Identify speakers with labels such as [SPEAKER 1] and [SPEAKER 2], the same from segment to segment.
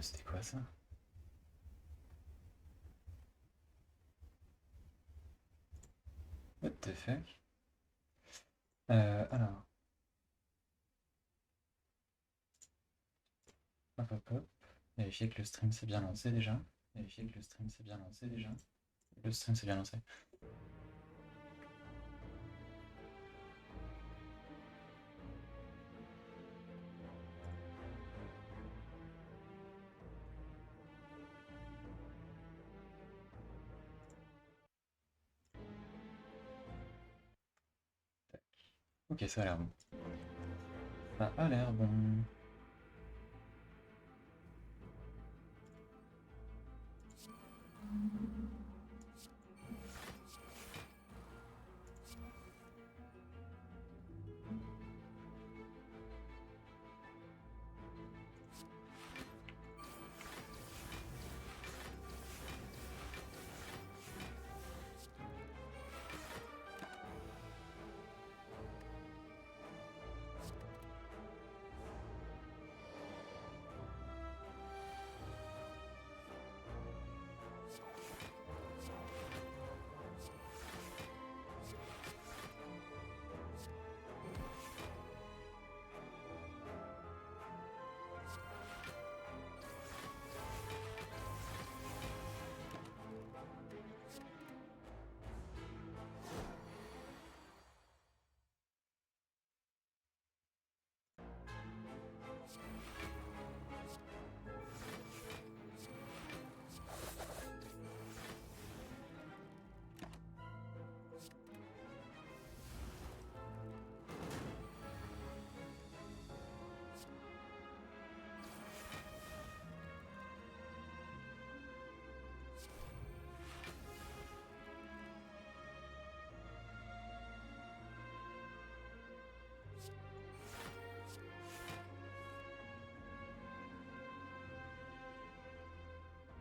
[SPEAKER 1] C'était quoi ça? What the fuck? Alors, hop hop hop. Vérifier que le stream s'est bien lancé déjà. Vérifier que le stream s'est bien lancé déjà. Le stream s'est bien lancé. Ok, ça a l'air bon. Ça a l'air bon.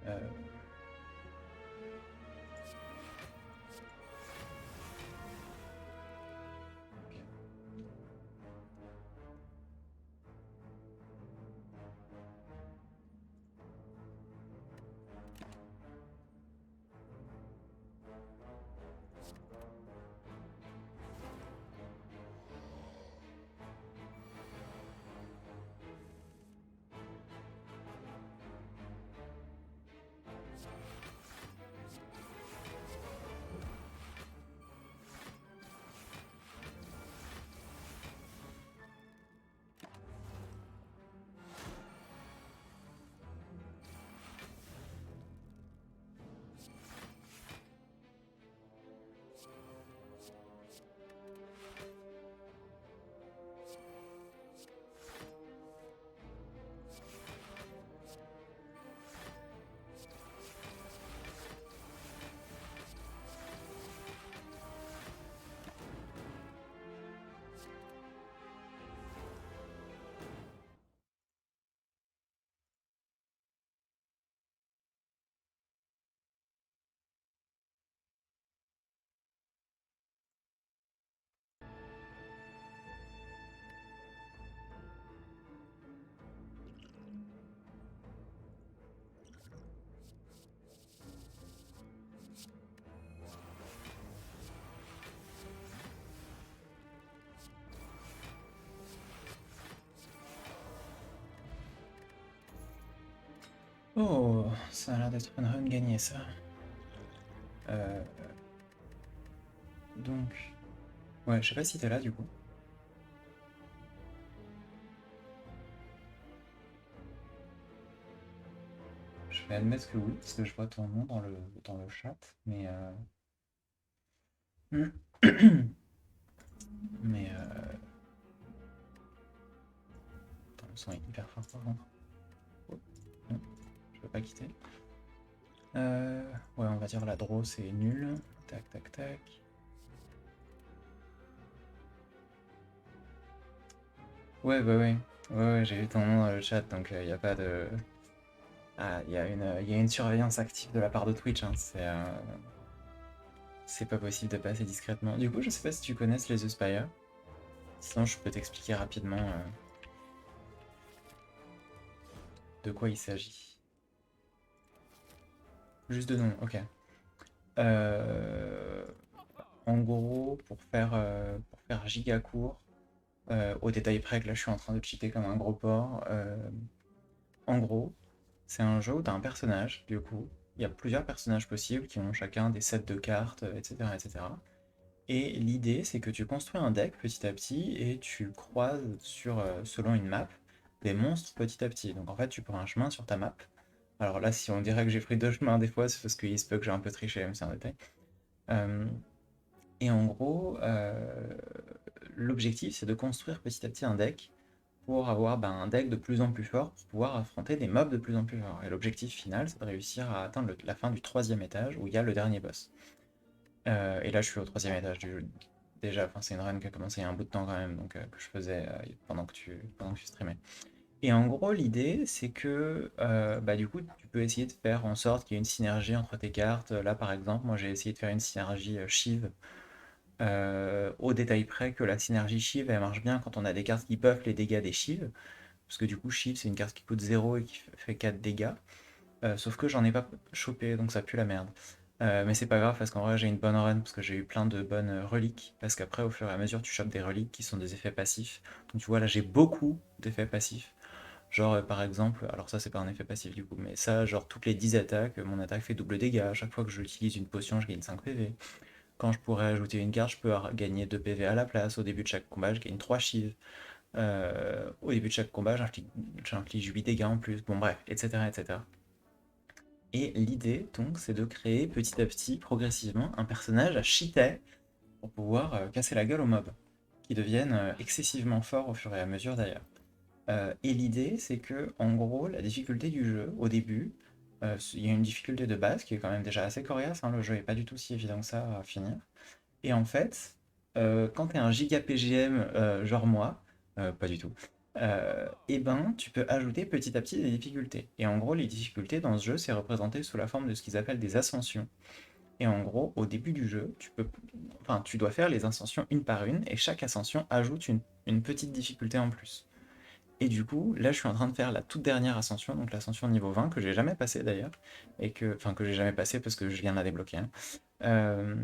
[SPEAKER 1] Euh, ok. Oh, ça a l'air d'être une run gagnée ça. Euh, donc, ouais, je sais pas si t'es là du coup. Je vais admettre que oui, parce que je vois ton nom dans le chat, mais mais attends, le son est hyper fort par contre. Oh, non, je peux pas quitter. Ouais, on va dire la draw c'est nul. Tac, tac, tac. Ouais, bah ouais. Ouais, j'ai vu ton nom dans le chat, donc il n'y a pas de... Ah, y a une surveillance active de la part de Twitch, hein. C'est pas possible de passer discrètement. Du coup, je sais pas si tu connais les The Spire. Sinon, je peux t'expliquer rapidement de quoi il s'agit. Juste de nom, ok. Euh, En gros, pour faire giga court, au détail près que là je suis en train de cheater comme un gros porc, en gros, c'est un jeu où t'as un personnage, du coup, il y a plusieurs personnages possibles qui ont chacun des sets de cartes, etc., etc. Et l'idée, c'est que tu construis un deck petit à petit et tu croises selon une map, des monstres petit à petit. Donc en fait, tu prends un chemin sur ta map. Alors là, si on dirait que j'ai pris deux chemins des fois, c'est parce qu'il se peut que j'ai un peu triché, même si c'est un détail. Euh, et en gros, l'objectif, c'est de construire petit à petit un deck pour avoir un deck de plus en plus fort pour pouvoir affronter des mobs de plus en plus forts. Et l'objectif final, c'est de réussir à atteindre la fin du troisième étage où il y a le dernier boss. Et là, je suis au troisième étage du jeu. Déjà, enfin, c'est une run qui a commencé il y a un bout de temps quand même, donc que je faisais pendant que tu streamais. Et en gros, l'idée, c'est que du coup, tu peux essayer de faire en sorte qu'il y ait une synergie entre tes cartes. Là, par exemple, moi, j'ai essayé de faire une synergie Shiv au détail près que la synergie Shiv, elle marche bien quand on a des cartes qui buffent les dégâts des Shiv. Parce que du coup, Shiv, c'est une carte qui coûte 0 et qui fait 4 dégâts. Sauf que j'en ai pas chopé, donc ça pue la merde. Mais c'est pas grave parce qu'en vrai j'ai une bonne run parce que j'ai eu plein de bonnes reliques. Parce qu'après au fur et à mesure tu chopes des reliques qui sont des effets passifs. Donc tu vois là j'ai beaucoup d'effets passifs. Genre par exemple, alors ça c'est pas un effet passif du coup, mais ça genre toutes les 10 attaques, mon attaque fait double dégâts. À chaque fois que j'utilise une potion je gagne 5 PV. Quand je pourrais ajouter une carte je peux gagner 2 PV à la place. Au début de chaque combat je gagne 3 shields. Au début de chaque combat j'inflige 8 dégâts en plus. Bon bref, etc. etc. Et l'idée, donc, c'est de créer petit à petit, progressivement, un personnage à cheater pour pouvoir casser la gueule aux mobs, qui deviennent excessivement forts au fur et à mesure d'ailleurs. Et l'idée, c'est que, en gros, la difficulté du jeu, au début, il y a une difficulté de base qui est quand même déjà assez coriace, hein, le jeu est pas du tout si évident que ça à finir. Et en fait, quand t'es un giga PGM genre moi, pas du tout, et ben tu peux ajouter petit à petit des difficultés. Et en gros, les difficultés dans ce jeu, c'est représenté sous la forme de ce qu'ils appellent des ascensions. Et en gros, au début du jeu, tu dois faire les ascensions une par une, et chaque ascension ajoute une petite difficulté en plus. Et du coup, là, je suis en train de faire la toute dernière ascension, donc l'ascension niveau 20, que j'ai jamais passé d'ailleurs, que j'ai jamais passé parce que je viens de la débloquer, hein. Euh,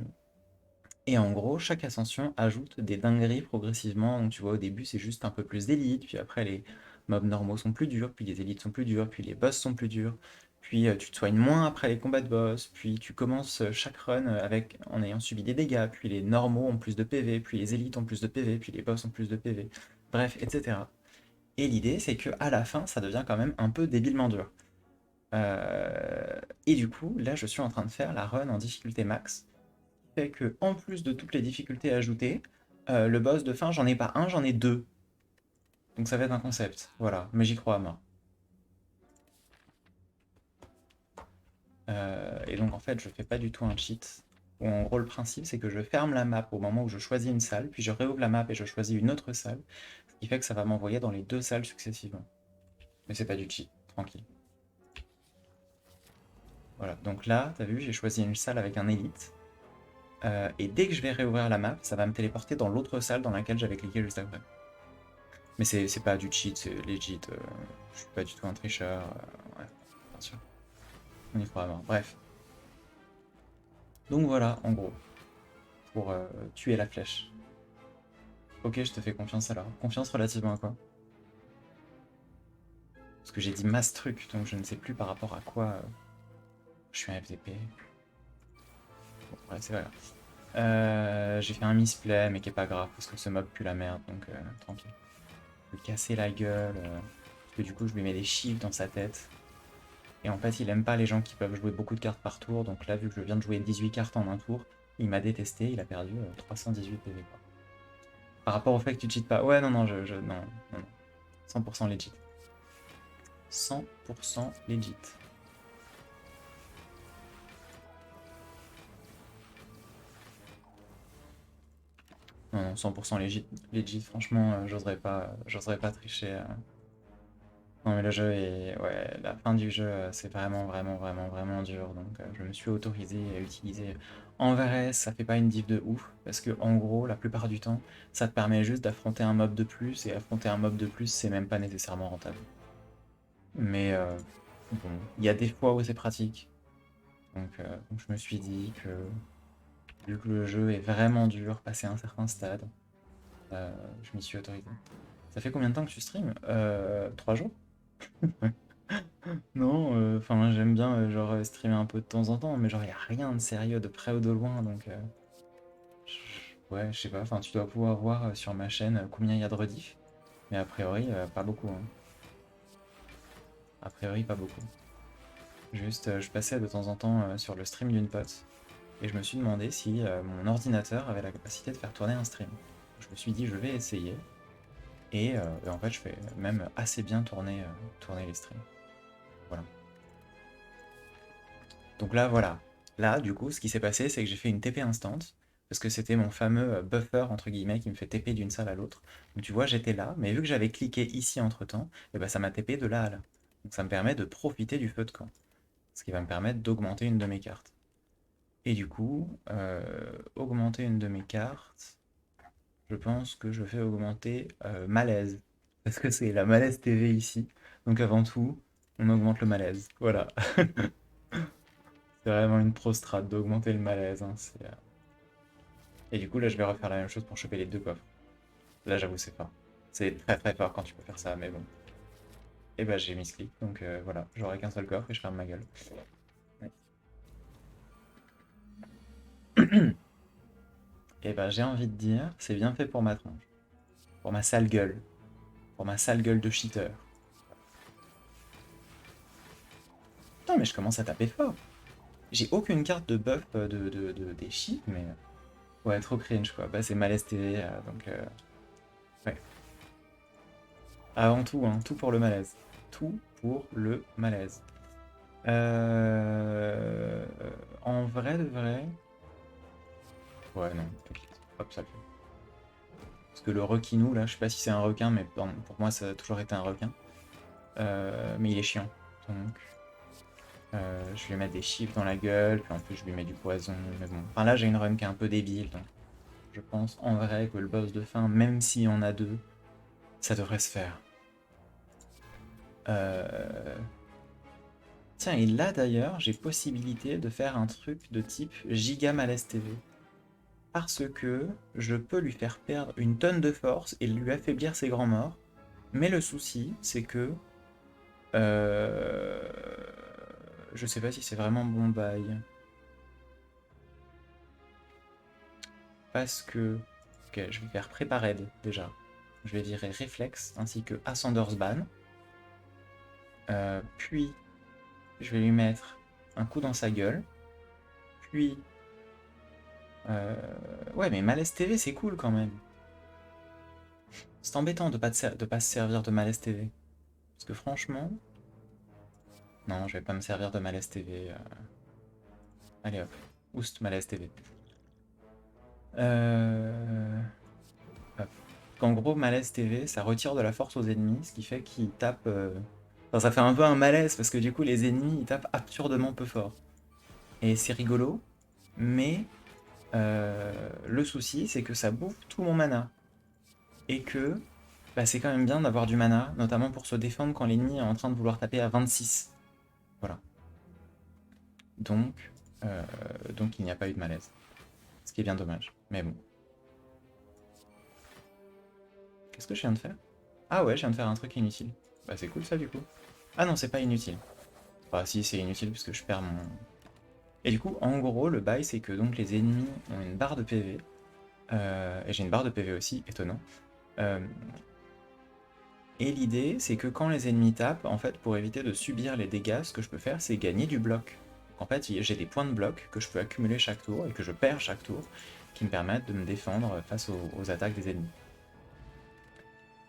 [SPEAKER 1] et en gros, chaque ascension ajoute des dingueries progressivement. Donc tu vois, au début, c'est juste un peu plus d'élite, puis après, les mobs normaux sont plus durs, puis les élites sont plus durs, puis les boss sont plus durs, puis tu te soignes moins après les combats de boss, puis tu commences chaque run en ayant subi des dégâts, puis les normaux ont plus de PV, puis les élites ont plus de PV, puis les boss ont plus de PV, bref, etc. Et l'idée, c'est que à la fin, ça devient quand même un peu débilement dur. Et du coup, là, je suis en train de faire la run en difficulté max fait que, en plus de toutes les difficultés ajoutées, le boss de fin, j'en ai pas un, j'en ai deux. Donc ça va être un concept. Voilà, mais j'y crois à mort. Et donc en fait, je fais pas du tout un cheat. Où en gros, le principe, c'est que je ferme la map au moment où je choisis une salle, puis je réouvre la map et je choisis une autre salle, ce qui fait que ça va m'envoyer dans les deux salles successivement. Mais c'est pas du cheat, tranquille. Voilà, donc là, t'as vu, j'ai choisi une salle avec un élite. Et dès que je vais réouvrir la map, ça va me téléporter dans l'autre salle dans laquelle j'avais cliqué juste après. Mais c'est pas du cheat, c'est legit. Je suis pas du tout un tricheur. Ouais, bien sûr. On y croit avant. Bref. Donc voilà, en gros, pour tuer la flèche. Ok, je te fais confiance alors. Confiance relativement à quoi? Parce que j'ai dit masse truc, donc je ne sais plus par rapport à quoi je suis un FDP. Bon, ouais, c'est vrai. J'ai fait un misplay, mais qui est pas grave, parce que ce mob pue la merde, donc tranquille. Je vais lui casser la gueule, parce que du coup, je lui mets des chiffres dans sa tête. Et en fait, il aime pas les gens qui peuvent jouer beaucoup de cartes par tour. Donc là, vu que je viens de jouer 18 cartes en un tour, il m'a détesté. Il a perdu 318 PV, quoi. Par rapport au fait que tu cheats pas. Ouais, non, non, non, non, non. 100% legit. 100% legit. Non, non, 100% legit, franchement, j'oserais pas tricher. Non, mais le jeu est. Ouais, la fin du jeu, c'est vraiment, vraiment, vraiment, vraiment dur. Donc, je me suis autorisé à utiliser. En vrai, ça fait pas une diff de ouf. Parce que, en gros, la plupart du temps, ça te permet juste d'affronter un mob de plus. Et affronter un mob de plus, c'est même pas nécessairement rentable. Mais, bon, il y a des fois où c'est pratique. Donc, je me suis dit que, vu que le jeu est vraiment dur, passé un certain stade, je m'y suis autorisé. Ça fait combien de temps que tu stream? 3 jours? Non, enfin j'aime bien genre streamer un peu de temps en temps, mais genre il y a rien de sérieux de près ou de loin, donc ouais, je sais pas. Enfin, tu dois pouvoir voir sur ma chaîne combien il y a de rediff, mais a priori pas beaucoup, hein. A priori pas beaucoup. Juste, je passais de temps en temps sur le stream d'une pote et je me suis demandé si mon ordinateur avait la capacité de faire tourner un stream. Je me suis dit je vais essayer et en fait je fais même assez bien tourner les streams. Voilà. Donc là, voilà. Là, du coup, ce qui s'est passé, c'est que j'ai fait une TP instant, parce que c'était mon fameux buffer, entre guillemets, qui me fait TP d'une salle à l'autre. Donc tu vois, j'étais là, mais vu que j'avais cliqué ici entre-temps, et ben, ça m'a TP de là à là. Donc ça me permet de profiter du feu de camp, ce qui va me permettre d'augmenter une de mes cartes. Et du coup, augmenter une de mes cartes, je pense que je fais augmenter malaise, parce que c'est la malaise TV ici. Donc avant tout, on augmente le malaise. Voilà. C'est vraiment une pro strat d'augmenter le malaise, hein, et du coup, là, je vais refaire la même chose pour choper les deux coffres. Là, j'avoue, c'est fort. C'est très très fort quand tu peux faire ça, mais bon. Et bah, j'ai mis ce clic, donc voilà, j'aurai qu'un seul coffre et je ferme ma gueule. Ouais. Et bah, j'ai envie de dire, c'est bien fait pour ma tronche. Pour ma sale gueule. Pour ma sale gueule de cheater. Putain, mais je commence à taper fort. J'ai aucune carte de buff des cheats, mais. Ouais, trop cringe quoi. Bah, c'est malaise TV, donc. Ouais. Avant tout, hein, tout pour le malaise. Tout pour le malaise. Euh, En vrai de vrai. Ouais, non, t'inquiète. Hop, ça le fait. Parce que le requinou, là, je sais pas si c'est un requin, mais pour moi, ça a toujours été un requin. Mais il est chiant. Donc, je lui mets des chiffres dans la gueule, puis en plus, je lui mets du poison. Mais bon. Enfin, là, j'ai une run qui est un peu débile. Donc, je pense en vrai que le boss de fin, même s'il y en a deux, ça devrait se faire. Euh, Tiens, et là d'ailleurs, j'ai possibilité de faire un truc de type Giga Malaise TV. Parce que je peux lui faire perdre une tonne de force et lui affaiblir ses grands morts. Mais le souci, c'est que euh, je sais pas si c'est vraiment bon bail. Parce que ok, je vais faire préparer déjà. Je vais virer réflexe ainsi que Ascender's Ban. Puis je vais lui mettre un coup dans sa gueule. Puis euh, ouais, mais Malaise TV c'est cool quand même. C'est embêtant de pas se servir de Malaise TV. Parce que franchement, non, je vais pas me servir de Malaise TV. Allez hop, Oust Malaise TV. Hop. En gros, Malaise TV, ça retire de la force aux ennemis, ce qui fait qu'ils tapent. Enfin, ça fait un peu un malaise parce que du coup, les ennemis ils tapent absurdement peu fort. Et c'est rigolo, mais le souci, c'est que ça bouffe tout mon mana. Et que bah, c'est quand même bien d'avoir du mana, notamment pour se défendre quand l'ennemi est en train de vouloir taper à 26. Voilà. Donc, euh, donc il n'y a pas eu de malaise. Ce qui est bien dommage. Mais bon. Qu'est-ce que je viens de faire? Ah ouais, je viens de faire un truc inutile. Bah c'est cool ça du coup. Ah non, c'est pas inutile. Bah si, c'est inutile parce que je perds mon... Et du coup, en gros, le bail, c'est que donc les ennemis ont une barre de PV. Et j'ai une barre de PV aussi, étonnant. Euh, et l'idée, c'est que quand les ennemis tapent, en fait, pour éviter de subir les dégâts, ce que je peux faire, c'est gagner du bloc. En fait, j'ai des points de bloc que je peux accumuler chaque tour et que je perds chaque tour, qui me permettent de me défendre face aux attaques des ennemis.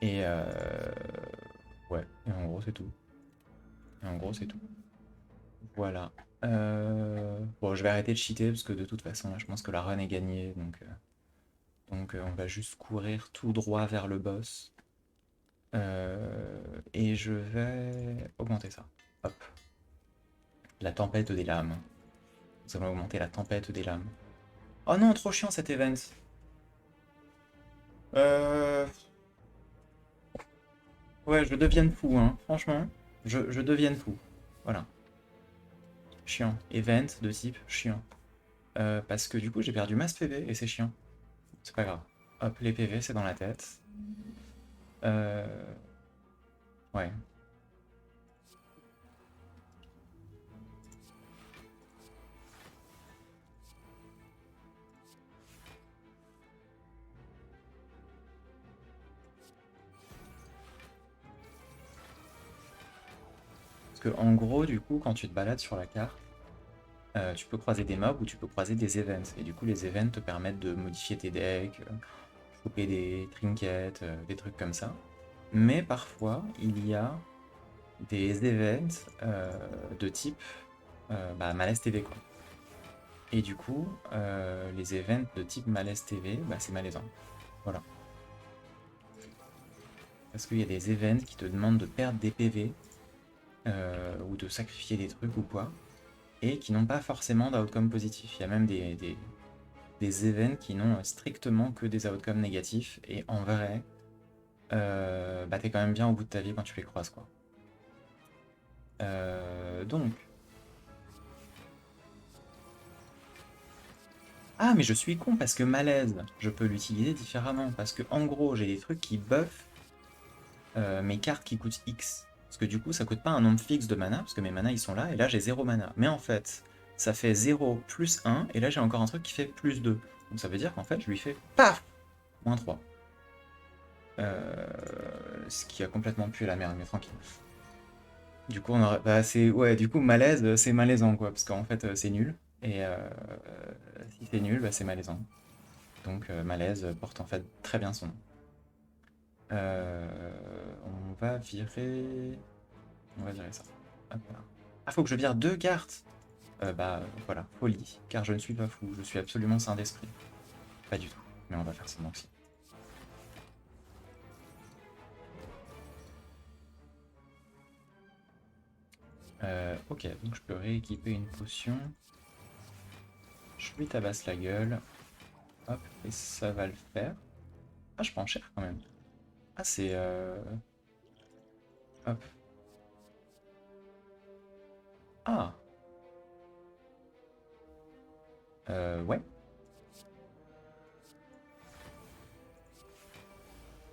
[SPEAKER 1] Et ouais, et en gros, c'est tout. Et en gros, c'est tout. Voilà. Bon, je vais arrêter de cheater parce que de toute façon, là, je pense que la run est gagnée. Donc, Donc on va juste courir tout droit vers le boss. Et je vais augmenter ça. Hop. La tempête des lames. Nous allons augmenter la tempête des lames. Oh non, trop chiant cet event. Euh... Ouais, je devienne fou, hein. Franchement, je devienne fou. Voilà. Chiant. Event de type chiant. Parce que du coup, j'ai perdu masse PV et c'est chiant. C'est pas grave. Hop, les PV, c'est dans la tête. Euh... Ouais. Parce que en gros, du coup, quand tu te balades sur la carte, tu peux croiser des mobs ou tu peux croiser des events. Et du coup, les events te permettent de modifier tes decks, choper des trinkets, des trucs comme ça. Mais parfois, il y a des events de type Malaise TV, quoi. Et du coup, les events de type Malaise TV, c'est malaisant. Voilà. Parce qu'il y a des events qui te demandent de perdre des PV ou de sacrifier des trucs ou quoi, et qui n'ont pas forcément d'outcome positif. Il y a même des events qui n'ont strictement que des outcomes négatifs, et en vrai, t'es quand même bien au bout de ta vie quand tu les croises, quoi. Donc... Ah, mais je suis con, parce que malaise, je peux l'utiliser différemment, parce que en gros, j'ai des trucs qui buffent mes cartes qui coûtent X. Parce que du coup, ça coûte pas un nombre fixe de mana, parce que mes manas ils sont là, et là j'ai 0 mana. Mais en fait, ça fait 0 plus 1, et là j'ai encore un truc qui fait plus 2. Donc ça veut dire qu'en fait, je lui fais PAF moins 3. Ce qui a complètement pué la merde, mais tranquille. Du coup, on aurait. Ouais, du coup, malaise, c'est malaisant, quoi, parce qu'en fait, c'est nul. Et si c'est nul, c'est malaisant. Donc, malaise porte en fait très bien son nom. On va virer. On va virer ça. Hop là. Ah, faut que je vire deux cartes. Voilà, folie. Car je ne suis pas fou, je suis absolument sain d'esprit. Pas du tout, mais on va faire ça aussi. Ok, donc je peux rééquiper une potion. Je lui tabasse la gueule. Hop, et ça va le faire. Ah, je prends cher quand même. Ah, c'est... Hop. Ah. Ouais.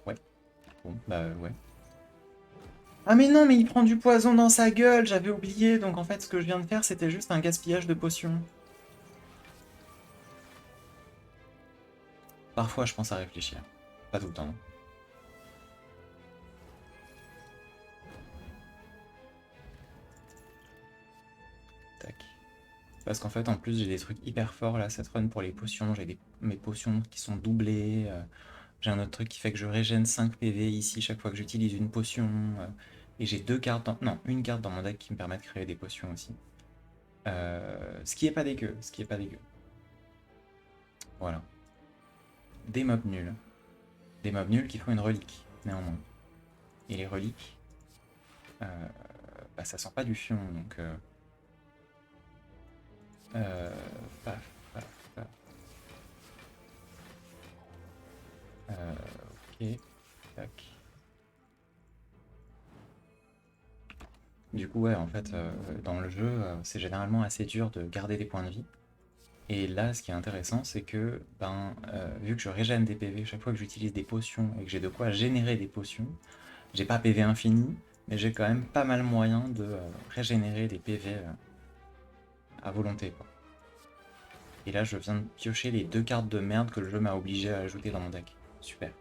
[SPEAKER 1] Ouais. Bon, ouais. Ah mais non, mais il prend du poison dans sa gueule, j'avais oublié. Donc en fait, ce que je viens de faire, c'était juste un gaspillage de potions. Parfois, je pense à réfléchir. Pas tout le temps. Tac. Parce qu'en fait, en plus, j'ai des trucs hyper forts là, cette run pour les potions. J'ai mes potions qui sont doublées. J'ai un autre truc qui fait que je régène 5 PV ici chaque fois que j'utilise une potion. Et j'ai deux cartes non, une carte dans mon deck qui me permet de créer des potions aussi. Ce qui est pas dégueu. Ce qui est pas dégueu. Voilà. Des mobs nuls. Des mobs nuls qui font une relique, néanmoins. Et les reliques, ça sent pas du fion, donc... paf, paf, paf. Ok, tac. Du coup, ouais, en fait, dans le jeu, c'est généralement assez dur de garder des points de vie. Et là, ce qui est intéressant, c'est que, vu que je régène des PV chaque fois que j'utilise des potions et que j'ai de quoi générer des potions, j'ai pas PV infini, mais j'ai quand même pas mal moyen de régénérer des PV à volonté, quoi. Et là, je viens de piocher les deux cartes de merde que le jeu m'a obligé à ajouter dans mon deck. Super.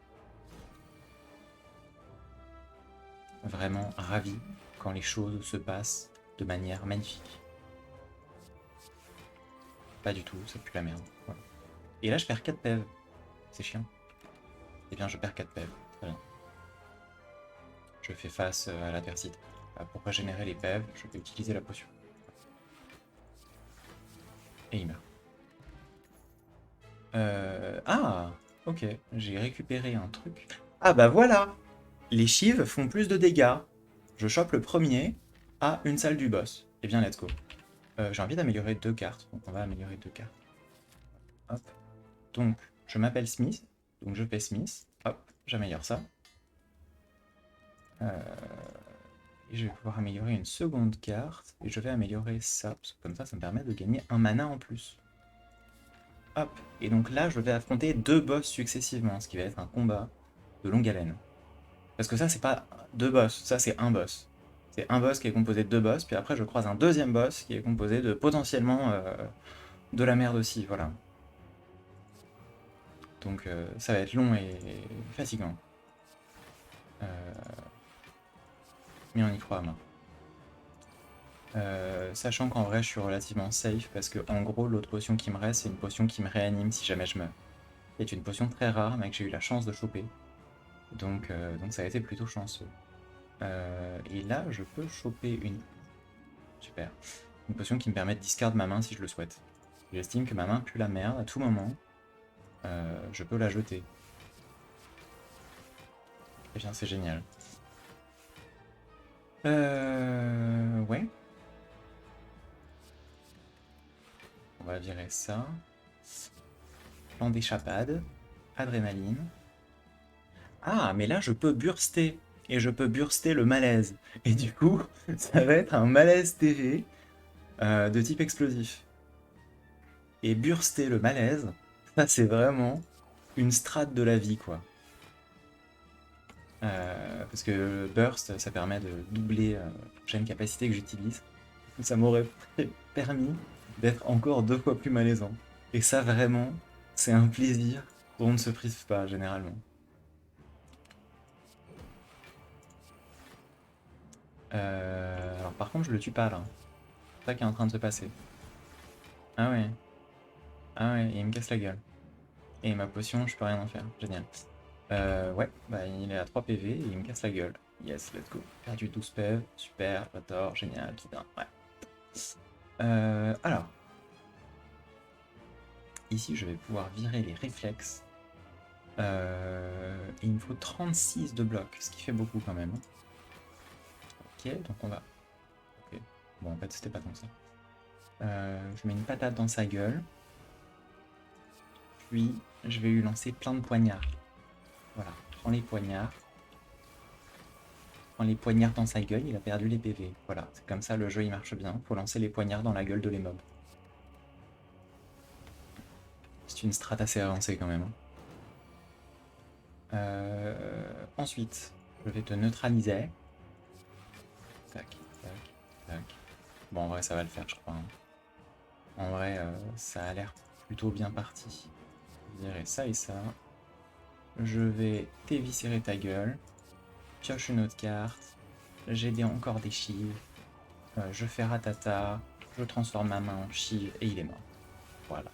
[SPEAKER 1] Vraiment ravi quand les choses se passent de manière magnifique. Pas du tout, ça pue la merde. Voilà. Et là, je perds 4 PV. C'est chiant. Eh bien, je perds 4 PV. Très bien. Je fais face à l'adversité. Pour régénérer les PV, je vais utiliser la potion. Et il meurt. Ah, Ok, j'ai récupéré un truc. Ah bah voilà! Les chives font plus de dégâts. Je chope le premier à une salle du boss. Eh bien, let's go. J'ai envie d'améliorer 2 cartes, donc on va améliorer 2 cartes. Hop. Donc, je m'appelle Smith, donc je fais Smith. Hop, j'améliore ça. Et je vais pouvoir améliorer une seconde carte, et je vais améliorer ça, parce que comme ça me permet de gagner un mana en plus. Hop, et donc là, je vais affronter 2 boss successivement, ce qui va être un combat de longue haleine. Parce que ça, c'est pas 2 boss, ça c'est un boss. C'est un boss qui est composé de 2 boss, puis après je croise un deuxième boss qui est composé de potentiellement de la merde aussi, voilà. Donc ça va être long et fatigant. Mais on y croit à main. Sachant qu'en vrai je suis relativement safe parce que en gros l'autre potion qui me reste c'est une potion qui me réanime si jamais je meurs. C'est une potion très rare mais que j'ai eu la chance de choper. Donc ça a été plutôt chanceux. Et là je peux choper une... Super. Une potion qui me permet de discard ma main si je le souhaite. J'estime que ma main pue la merde à tout moment. Je peux la jeter. Et bien c'est génial. Ouais. On va virer ça. Plan d'échappade. Adrénaline. Ah, mais là, je peux burster. Et je peux burster le malaise. Et du coup, ça va être un malaise TV de type explosif. Et burster le malaise, ça, c'est vraiment une strate de la vie, quoi. Parce que burst, ça permet de doubler j'ai une capacité que j'utilise. Ça m'aurait permis d'être encore 2 fois plus malaisant. Et ça, vraiment, c'est un plaisir dont on ne se prive pas, généralement. Alors par contre, je le tue pas, là. C'est ça qui est en train de se passer. Ah ouais. Ah ouais, il me casse la gueule. Et ma potion, je peux rien en faire. Génial. Ouais, bah il est à 3 PV et il me casse la gueule. Yes, let's go. Perdu 12 PV. Super, j'adore, génial, tout bien. Ouais. Alors. Ici, je vais pouvoir virer les réflexes. Et il me faut 36 de bloc, ce qui fait beaucoup quand même. Ok, donc on va... Ok. Bon, en fait, c'était pas tant que ça. Je mets une patate dans sa gueule. Puis, je vais lui lancer plein de poignards. Voilà, prends les poignards. Prends les poignards dans sa gueule, il a perdu les PV. Voilà, c'est comme ça, le jeu il marche bien. Faut lancer les poignards dans la gueule de les mobs. C'est une strat assez avancée quand même. Ensuite, je vais te neutraliser. Tac, tac, tac. Bon, en vrai, ça va le faire, je crois. En vrai, ça a l'air plutôt bien parti. Je dirais ça et ça. Je vais t'éviscérer ta gueule. Pioche une autre carte. J'ai encore des chives. Je fais ratata. Je transforme ma main en chive et il est mort. Voilà.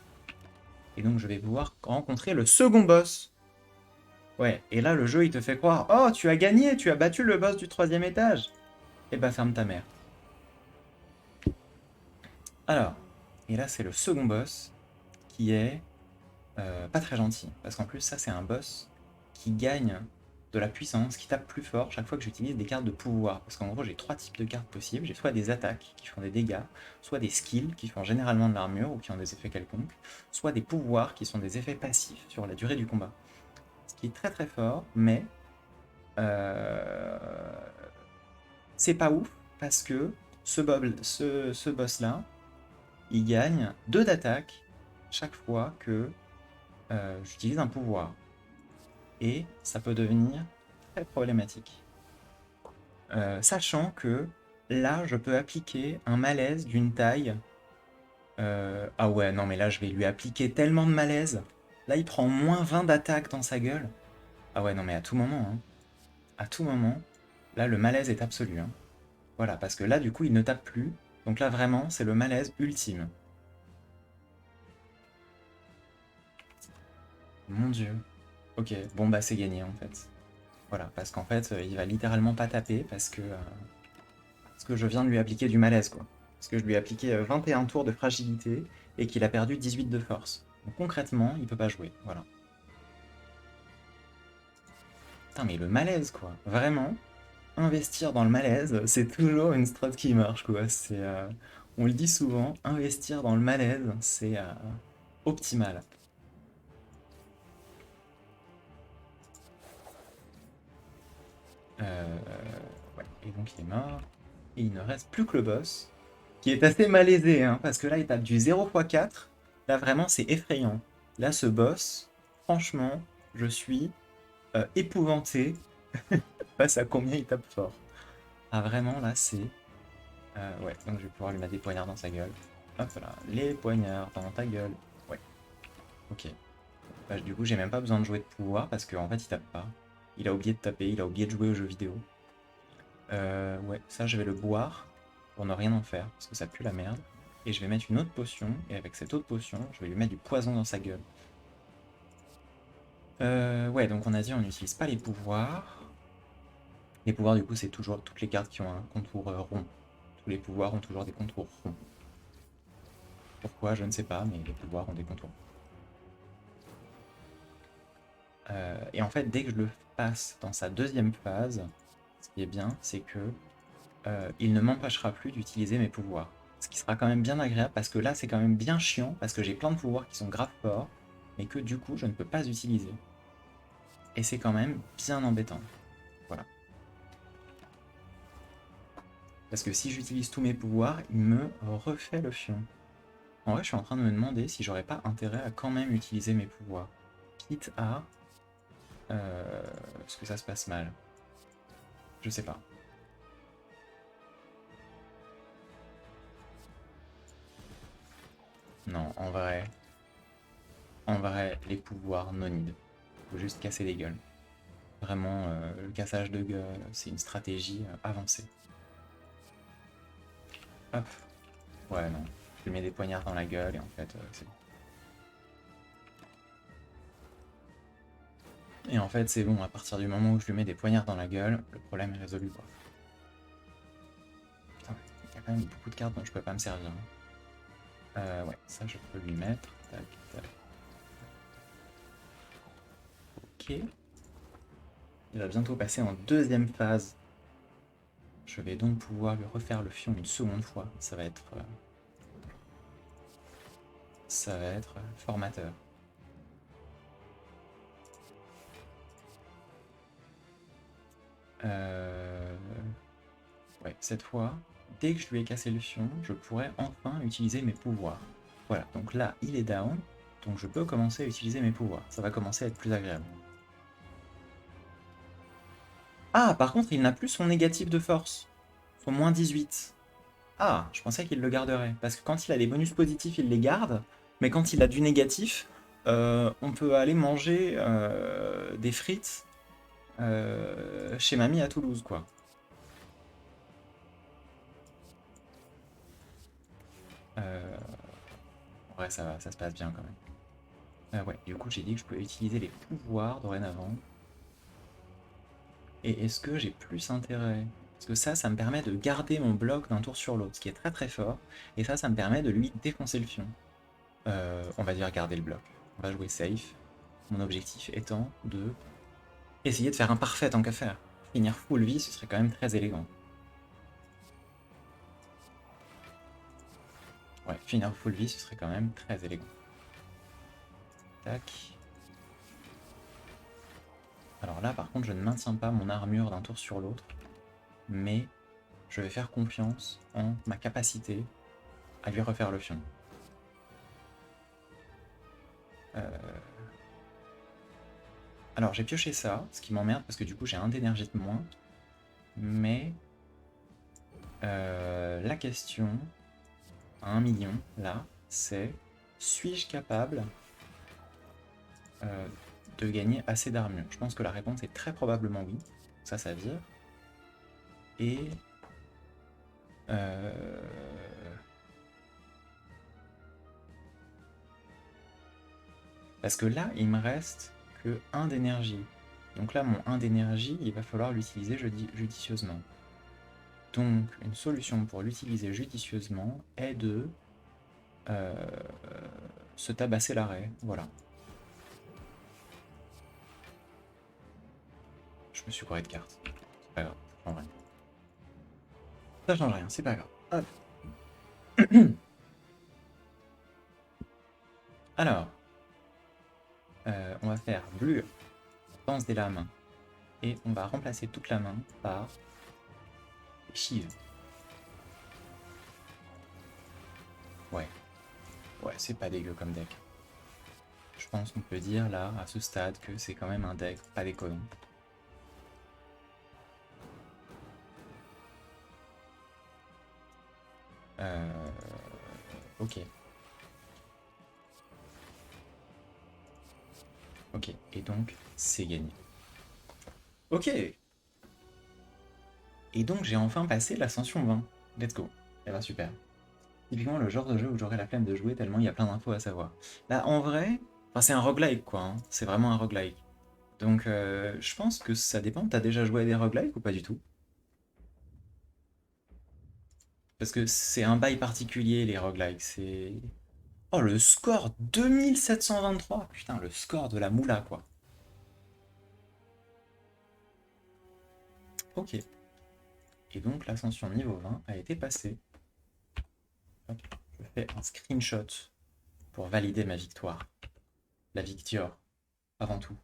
[SPEAKER 1] Et donc je vais pouvoir rencontrer le second boss. Ouais, et là le jeu il te fait croire, oh tu as gagné, tu as battu le boss du 3e étage. Et bah ferme ta mère. Alors, et là c'est le second boss qui est pas très gentil. Parce qu'en plus ça c'est un boss qui gagne de la puissance, qui tape plus fort chaque fois que j'utilise des cartes de pouvoir. Parce qu'en gros j'ai 3 types de cartes possibles. J'ai soit des attaques qui font des dégâts, soit des skills qui font généralement de l'armure ou qui ont des effets quelconques, soit des pouvoirs qui sont des effets passifs sur la durée du combat. Ce qui est très très fort, mais euh, c'est pas ouf parce que ce boss-là, il gagne 2 d'attaque chaque fois que j'utilise un pouvoir. Et ça peut devenir très problématique. Sachant que là, je peux appliquer un malaise d'une taille... Ah ouais, non mais là, je vais lui appliquer tellement de malaise. Là, il prend moins 20 d'attaque dans sa gueule. Ah ouais, non mais à tout moment, hein. À tout moment, là, le malaise est absolu, hein. Voilà, parce que là, du coup, il ne tape plus. Donc là, vraiment, c'est le malaise ultime. Mon Dieu. Ok, bon bah c'est gagné en fait. Voilà, parce qu'en fait, il va littéralement pas taper parce que je viens de lui appliquer du malaise, quoi. Parce que je lui ai appliqué 21 tours de fragilité et qu'il a perdu 18 de force. Donc concrètement, il peut pas jouer, voilà. Putain, mais le malaise, quoi. Vraiment, investir dans le malaise, c'est toujours une strat qui marche, quoi. On le dit souvent, investir dans le malaise, c'est optimal. Ouais, et donc il est mort. Et il ne reste plus que le boss, qui est assez malaisé, hein, parce que là, il tape du 0 x 4. Là, vraiment, c'est effrayant. Là, ce boss, franchement, je suis épouvanté face à combien il tape fort. Ah, vraiment, là, c'est... ouais, donc je vais pouvoir lui mettre des poignards dans sa gueule. Hop là, les poignards dans ta gueule. Ouais, ok. Bah, du coup, j'ai même pas besoin de jouer de pouvoir, parce qu'en fait, il tape pas. Il a oublié de taper, il a oublié de jouer aux jeux vidéo. Ouais, ça je vais le boire pour ne rien en faire parce que ça pue la merde. Et je vais mettre une autre potion, et avec cette autre potion, je vais lui mettre du poison dans sa gueule. Ouais, donc on a dit on n'utilise pas les pouvoirs. Les pouvoirs, du coup, c'est toujours toutes les cartes qui ont un contour rond. Tous les pouvoirs ont toujours des contours ronds. Pourquoi, je ne sais pas, mais les pouvoirs ont des contours. Et en fait, dès que je le passe dans sa deuxième phase, ce qui est bien, c'est que il ne m'empêchera plus d'utiliser mes pouvoirs. Ce qui sera quand même bien agréable parce que là c'est quand même bien chiant parce que j'ai plein de pouvoirs qui sont grave forts mais que du coup je ne peux pas utiliser. Et c'est quand même bien embêtant. Voilà. Parce que si j'utilise tous mes pouvoirs, il me refait le fion. En vrai je suis en train de me demander si j'aurais pas intérêt à quand même utiliser mes pouvoirs. Quitte à... ce que ça se passe mal. Je sais pas. Non, en vrai, les pouvoirs non need. Faut juste casser les gueules. Vraiment, le cassage de gueule, c'est une stratégie avancée. Hop. Ouais, non. Je lui mets des poignards dans la gueule et en fait, c'est bon. Et en fait, c'est bon, à partir du moment où je lui mets des poignards dans la gueule, le problème est résolu, quoi. Putain, il y a quand même beaucoup de cartes dont je peux pas me servir. Ouais, ça je peux lui mettre. Tac, tac. Ok. Il va bientôt passer en deuxième phase. Je vais donc pouvoir lui refaire le fion une seconde fois. Ça va être formateur. Ouais, cette fois, dès que je lui ai cassé le fion, je pourrais enfin utiliser mes pouvoirs. Voilà, donc là, il est down, donc je peux commencer à utiliser mes pouvoirs. Ça va commencer à être plus agréable. Ah, par contre, il n'a plus son négatif de force. Son moins 18. Ah, je pensais qu'il le garderait. Parce que quand il a des bonus positifs, il les garde. Mais quand il a du négatif, on peut aller manger des frites chez mamie à Toulouse, quoi. Euh, ouais, ça se passe bien quand même. Ouais, du coup, j'ai dit que je pouvais utiliser les pouvoirs dorénavant. Et est-ce que j'ai plus intérêt? Parce que ça me permet de garder mon bloc d'un tour sur l'autre, ce qui est très très fort. Et ça me permet de lui défoncer le fion. On va dire garder le bloc. On va jouer safe. Mon objectif étant de essayer de faire un parfait tant qu'à faire. Finir full vie, ce serait quand même très élégant. Ouais, finir full vie, ce serait quand même très élégant. Tac. Alors là, par contre, je ne maintiens pas mon armure d'un tour sur l'autre. Mais je vais faire confiance en ma capacité à lui refaire le fion. Alors j'ai pioché ça, ce qui m'emmerde parce que du coup j'ai un d'énergie de moins. Mais la question à 1 million, là, c'est suis-je capable euh, de gagner assez d'armure? Je pense que la réponse est très probablement oui. Ça vire. Et euh, parce que là, il me reste que 1 d'énergie. Donc là, mon 1 d'énergie, il va falloir l'utiliser judicieusement. Donc, une solution pour l'utiliser judicieusement est de euh, se tabasser l'arrêt. Voilà. me suis couré de cartes. C'est pas grave, ça change rien. Ça change rien, c'est pas grave. Hop. Alors, on va faire bleu, danse des lames, et on va remplacer toute la main par chive. Ouais, ouais, c'est pas dégueu comme deck. Je pense qu'on peut dire là, à ce stade, que c'est quand même un deck pas déconnant. Ok. Ok, et donc, c'est gagné. Ok. Et donc, j'ai enfin passé l'ascension 20. Let's go. Eh ben, super. Typiquement le genre de jeu où j'aurais la flemme de jouer tellement il y a plein d'infos à savoir. Là, en vrai, enfin, c'est un roguelike, quoi. Hein. C'est vraiment un roguelike. Donc, je pense que ça dépend. T'as déjà joué à des roguelikes ou pas du tout? Parce que c'est un bail particulier, les roguelikes. C'est... Oh, le score 2723. Putain, le score de la moula, quoi. Ok. Et donc, l'ascension niveau 20 a été passée. Hop, je fais un screenshot pour valider ma victoire. La victoire, avant tout.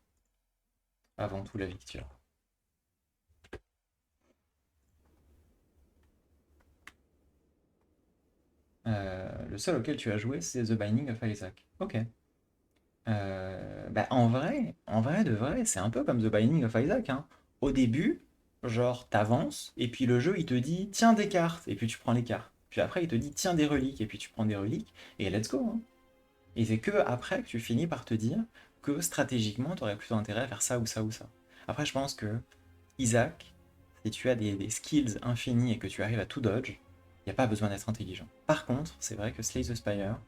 [SPEAKER 1] Avant tout, la victoire. Le seul auquel tu as joué, c'est The Binding of Isaac. Ok. Bah, en vrai de vrai, c'est un peu comme The Binding of Isaac, hein. Au début, genre, t'avances, et puis le jeu, il te dit, tiens des cartes, et puis tu prends les cartes. Puis après, il te dit, tiens des reliques, et puis tu prends des reliques, et let's go, hein. Et c'est que après que tu finis par te dire que stratégiquement, tu aurais plutôt intérêt à faire ça ou ça ou ça. Après, je pense que Isaac, si tu as des skills infinis et que tu arrives à tout dodge, il n'y a pas besoin d'être intelligent. Par contre, c'est vrai que Slay the Spire,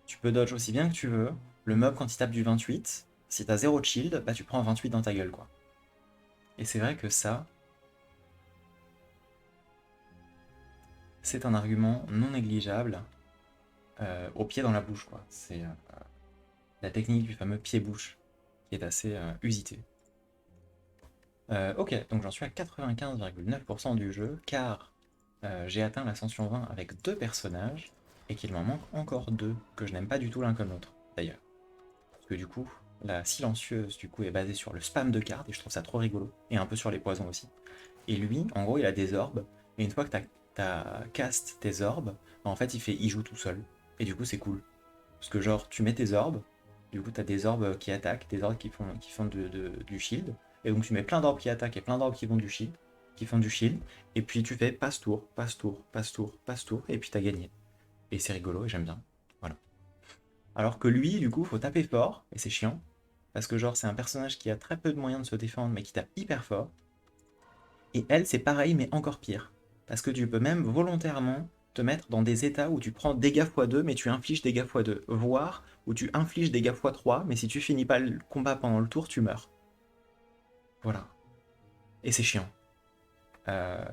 [SPEAKER 1] tu peux dodge aussi bien que tu veux. Le mob, quand il tape du 28, si t'as 0 de shield, bah tu prends un 28 dans ta gueule, quoi. Et c'est vrai que ça, c'est un argument non négligeable au pied dans la bouche, quoi. C'est la technique du fameux pied-bouche qui est assez usitée. Ok, donc j'en suis à 95,9% du jeu, car j'ai atteint l'ascension 20 avec 2 personnages, et qu'il m'en manque encore 2, que je n'aime pas du tout l'un comme l'autre, d'ailleurs. Parce que du coup, la silencieuse du coup est basée sur le spam de cartes, et je trouve ça trop rigolo, et un peu sur les poisons aussi. Et lui, en gros, il a des orbes, et une fois que t'as cast tes orbes, bah, en fait, il joue tout seul. Et du coup, c'est cool. Parce que genre, tu mets tes orbes, du coup, t'as des orbes qui attaquent, des orbes qui font du shield, et donc tu mets plein d'orbes qui attaquent et plein d'orbes qui font du shield, et puis tu fais passe tour, passe tour, passe tour, passe tour, et puis t'as gagné. Et c'est rigolo, et j'aime bien. Voilà. Alors que lui, du coup, faut taper fort, et c'est chiant, parce que genre, c'est un personnage qui a très peu de moyens de se défendre, mais qui tape hyper fort, et elle, c'est pareil, mais encore pire. Parce que tu peux même volontairement te mettre dans des états où tu prends dégâts x2, mais tu infliges dégâts x2. Voire où tu infliges dégâts x3, mais si tu finis pas le combat pendant le tour, tu meurs. Voilà. Et c'est chiant. Euh...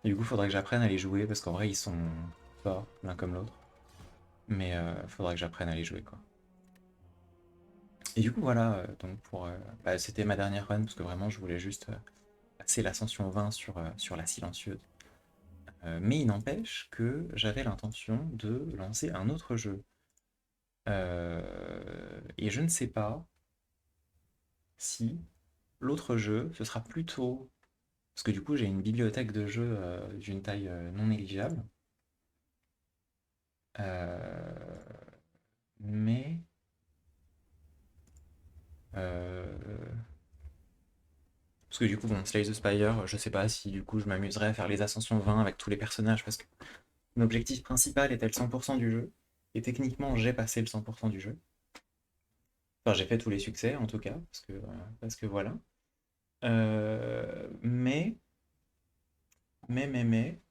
[SPEAKER 1] Et du coup, faudrait que j'apprenne à les jouer, parce qu'en vrai, ils sont forts, l'un comme l'autre. Mais faudrait que j'apprenne à les jouer, quoi. Et du coup, voilà, donc bah, c'était ma dernière run, parce que vraiment, je voulais juste passer l'ascension 20 sur la silencieuse. Mais il n'empêche que j'avais l'intention de lancer un autre jeu. Et je ne sais pas si l'autre jeu, ce sera plutôt... Parce que du coup, j'ai une bibliothèque de jeux d'une taille non négligeable. Euh, mais... euh, Parce que du coup, bon, Slay the Spire, je sais pas si du coup je m'amuserais à faire les ascensions 20 avec tous les personnages, parce que mon objectif principal était le 100% du jeu. Et techniquement, j'ai passé le 100% du jeu. Enfin, j'ai fait tous les succès en tout cas, parce que voilà. Mais, mais,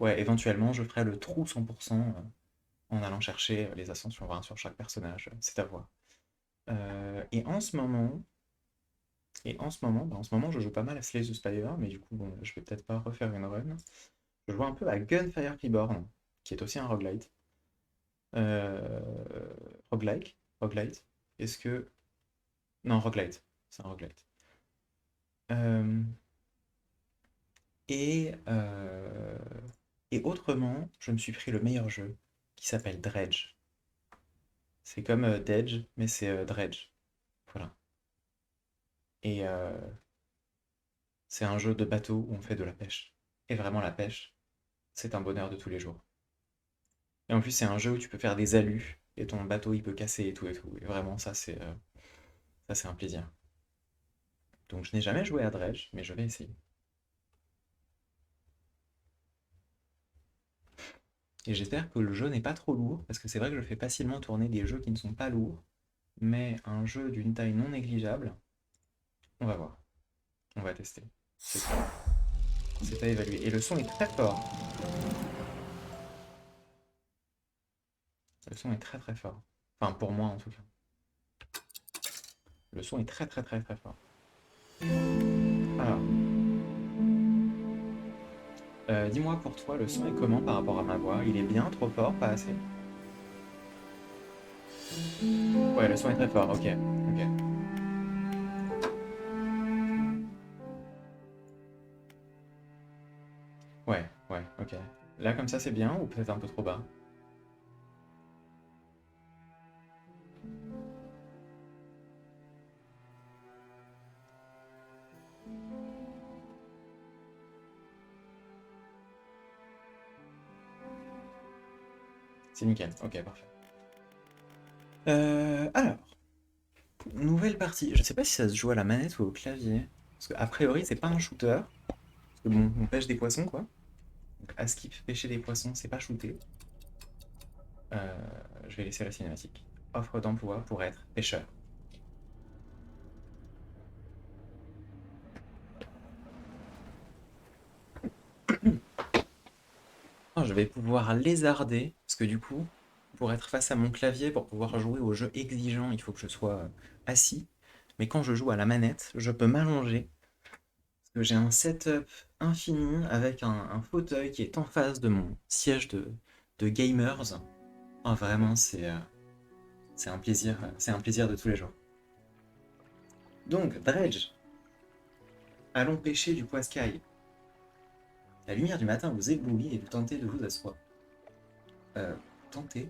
[SPEAKER 1] ouais, éventuellement, je ferai le trou 100% en allant chercher les ascensions 20 sur chaque personnage, c'est à voir. Et en ce moment, bah, en ce moment, je joue pas mal à Slay the Spire, mais du coup, bon, je vais peut-être pas refaire une run. Je joue un peu à Gunfire Reborn, qui est aussi un roguelite. Euh, roguelike, roguelite. Est-ce que Non, roguelite. C'est un roguelite. Euh, et, euh, et autrement, je me suis pris le meilleur jeu qui s'appelle Dredge. C'est comme Dedge, mais c'est Dredge. Voilà. Et c'est un jeu de bateau où on fait de la pêche. Et vraiment, la pêche, c'est un bonheur de tous les jours. Et en plus, c'est un jeu où tu peux faire des alus et ton bateau il peut casser et tout et tout. Et vraiment, ça c'est un plaisir. Donc, je n'ai jamais joué à Dredge, mais je vais essayer. Et j'espère que le jeu n'est pas trop lourd, parce que c'est vrai que je fais facilement tourner des jeux qui ne sont pas lourds, mais un jeu d'une taille non négligeable, on va voir. On va tester. C'est à évaluer. Et le son est très fort. Le son est très très fort. Enfin, pour moi en tout cas. Le son est très très très très fort. Alors, dis-moi pour toi, le son est comment par rapport à ma voix? Il est bien, trop fort, pas assez? Ouais, le son est très fort, ok. Ok. Ouais, ouais, ok. Là, comme ça, c'est bien ou peut-être un peu trop bas? C'est nickel, ok, parfait. Alors, nouvelle partie. Je sais pas si ça se joue à la manette ou au clavier. Parce qu'a priori, c'est pas un shooter. Parce que bon, on pêche des poissons, quoi. Donc, à skip, pêcher des poissons, c'est pas shooter. Euh, je vais laisser la cinématique. Offre d'emploi pour être pêcheur. Je vais pouvoir lézarder, parce que du coup, pour être face à mon clavier, pour pouvoir jouer aux jeux exigeants, il faut que je sois assis. Mais quand je joue à la manette, je peux m'allonger, parce que j'ai un setup infini avec un fauteuil qui est en face de mon siège de gamers. Oh, vraiment, c'est un plaisir de tous les jours. Donc, Dredge, allons pêcher du poiscaille. La lumière du matin vous éblouit et vous tentez de vous asseoir. Tentez.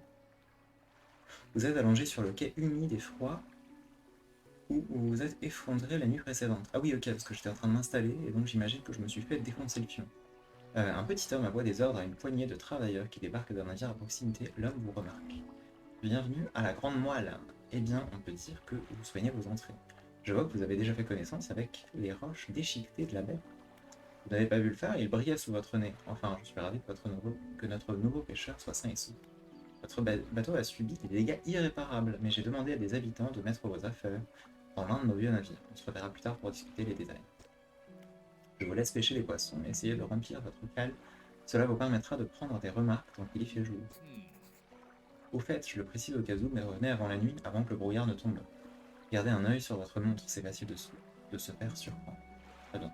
[SPEAKER 1] Vous êtes allongé sur le quai humide et froid où vous vous êtes effondré la nuit précédente. Ah oui, ok, parce que j'étais en train de m'installer et donc j'imagine que je me suis fait défoncer le pion. Un petit homme aboie des ordres à une poignée de travailleurs qui débarquent d'un navire à proximité. L'homme vous remarque. Bienvenue à la Grande Moelle. Eh bien, on peut dire que vous soignez vos entrées. Je vois que vous avez déjà fait connaissance avec les roches déchiquetées de la baie. Vous n'avez pas vu le faire, il brillait sous votre nez. Enfin, je suis ravi que notre nouveau pêcheur soit sain et sauf. Votre bateau a subi des dégâts irréparables, mais j'ai demandé à des habitants de mettre vos affaires dans l'un de nos vieux navires. On se reverra plus tard pour discuter les détails. Je vous laisse pêcher les poissons et essayer de remplir votre cale. Cela vous permettra de prendre des remarques tant qu'il y fait jour. Au fait, je le précise au cas où, mais revenez avant la nuit, avant que le brouillard ne tombe. Gardez un œil sur votre montre, c'est facile de se faire surprendre. Très bien.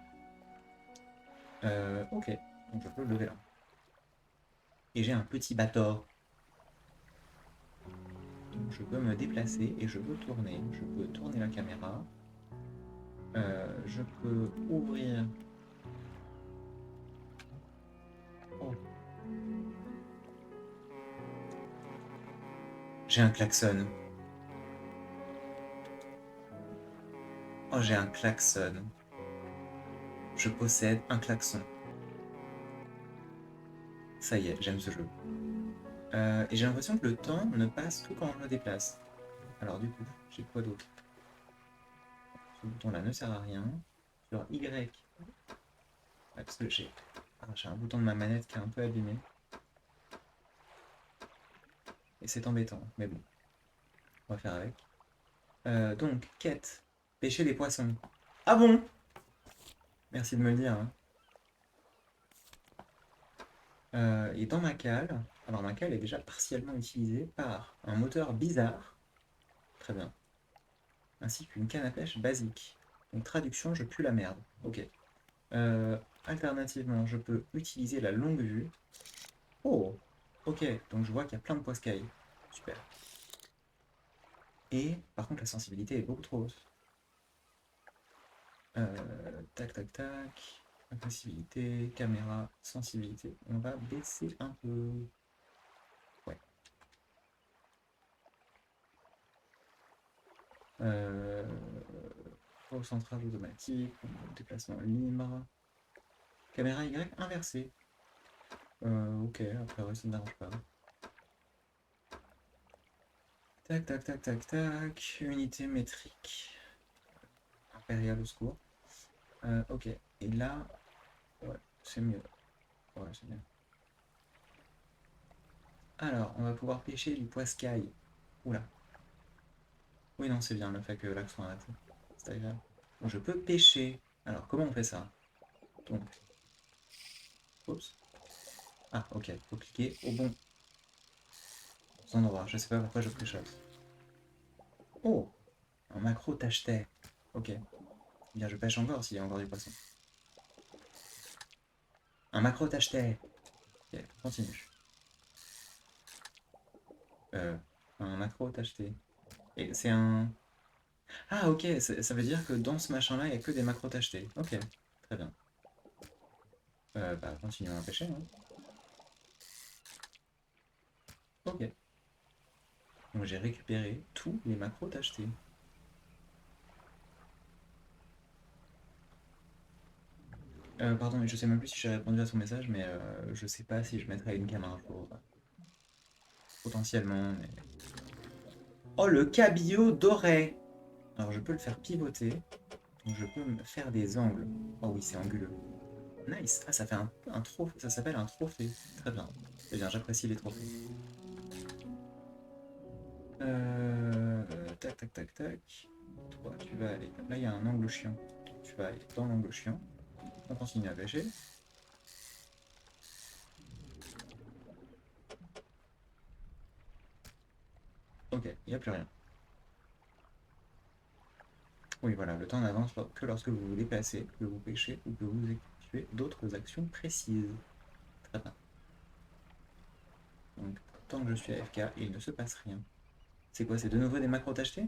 [SPEAKER 1] Ok, donc je peux le lever là. Et j'ai un petit bateau. Donc je peux me déplacer et je peux tourner. Je peux tourner la caméra. Je peux ouvrir. Oh, j'ai un klaxon. Oh, j'ai un klaxon. Je possède un klaxon. Ça y est, j'aime ce jeu. Et j'ai l'impression que le temps ne passe que quand je me déplace. Alors du coup, j'ai quoi d'autre? Ce bouton-là ne sert à rien. Sur Y, ouais, parce que j'ai un bouton de ma manette qui est un peu abîmé. Et c'est embêtant, mais bon, on va faire avec. Donc, quête. Pêcher des poissons. Ah bon? Merci de me le dire, hein. Et dans ma cale, alors ma cale est déjà partiellement utilisée par un moteur bizarre, très bien, ainsi qu'une canne à pêche basique. Donc traduction, je pue la merde. Ok. Euh, Alternativement, je peux utiliser la longue vue. Oh, ok, donc je vois qu'il y a plein de poiscailles. Super. Et par contre, la sensibilité est beaucoup trop haute. Tac, tac, tac. Agressivité, caméra, sensibilité. On va baisser un peu. Ouais. Recentrage automatique, déplacement libre. Caméra Y inversée. Ok, après, ouais, ça ne dérange pas. Tac, tac, tac, tac, tac. Unité métrique. Impérial au secours. Ok. Et là, ouais, c'est mieux. Ouais, c'est bien. Alors, on va pouvoir pêcher du poiscaille. Oula. Oui, non, c'est bien le fait que l'accent arrête. C'est agréable. Donc, je peux pêcher. Alors, comment on fait ça? Donc, oups. Ah, ok. Faut cliquer au bon endroit. Je sais pas pourquoi je trichote. Oh! Un macro tâche-taille. Ok. Bien, je pêche encore s'il y a encore du poisson. Un macro tâche-taille. Ok, continue. Euh, un macro tâche-taille. Et c'est un... Ah, ok, ça veut dire que dans ce machin-là, il n'y a que des macros tâche-taille. Ok, très bien. Bah, continuons à pêcher, hein. Ok. Donc j'ai récupéré tous les macros tâche-taille. Pardon, je sais même plus si j'ai répondu à son message, mais je sais pas si je mettrai une caméra un jour. Potentiellement, mais... Oh, le cabillaud doré! Alors je peux le faire pivoter, donc je peux me faire des angles. Oh oui, c'est anguleux. Nice! Ah, ça fait un trophée, ça s'appelle un trophée. Très bien. Eh bien, j'apprécie les trophées. Tac, tac, tac, tac. Toi, tu vas aller... Là, il y a un angle chiant. Tu vas aller dans l'angle chiant. On continue à pêcher. Ok, il n'y a plus rien. Oui, voilà, le temps n'avance que lorsque vous vous déplacez, que vous pêchez ou que vous effectuez d'autres actions précises. Très bien. Donc, tant que je suis AFK, il ne se passe rien. C'est quoi, c'est de nouveau des macros tachetés?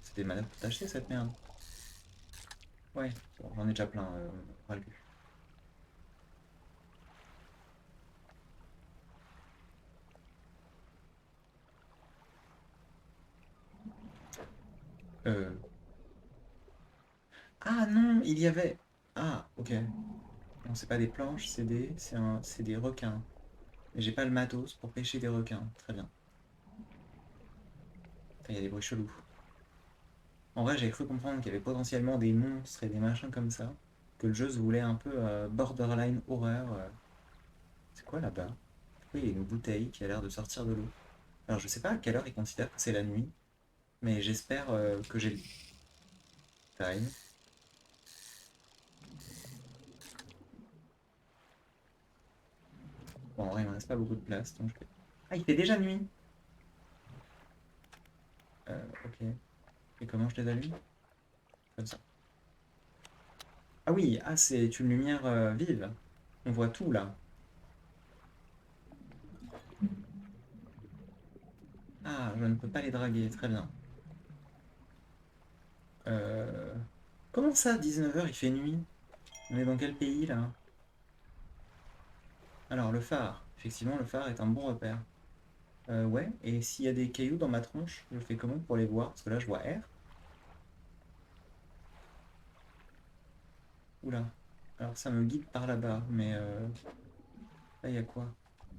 [SPEAKER 1] C'est des macros tachetés cette merde. Ouais, bon, j'en ai déjà plein, ras le cul. Euh... Ah non, il y avait... Ah, ok. Non, c'est pas des planches, c'est des requins. Mais j'ai pas le matos pour pêcher des requins. Très bien. Il y a des bruits chelous. En vrai, j'avais cru comprendre qu'il y avait potentiellement des monstres et des machins comme ça. Que le jeu se voulait un peu borderline horreur. C'est quoi là-bas? Pourquoi il y a une bouteille qui a l'air de sortir de l'eau? Alors, je sais pas à quelle heure ils considèrent que c'est la nuit, mais j'espère que j'ai le time. Bon, en vrai, il me reste pas beaucoup de place, donc je vais... Ah, il fait déjà nuit! Ok. Et comment je les allume? Comme ça. Ah oui, ah, c'est une lumière vive. On voit tout là. Ah, je ne peux pas les draguer, très bien. Euh, Comment ça, 19h, il fait nuit? On est dans quel pays là? Alors, le phare. Effectivement, le phare est un bon repère. Ouais, et s'il y a des cailloux dans ma tronche, je fais comment pour les voir? Parce que là, je vois R. Oula. Alors, ça me guide par là-bas, mais là, il y a quoi?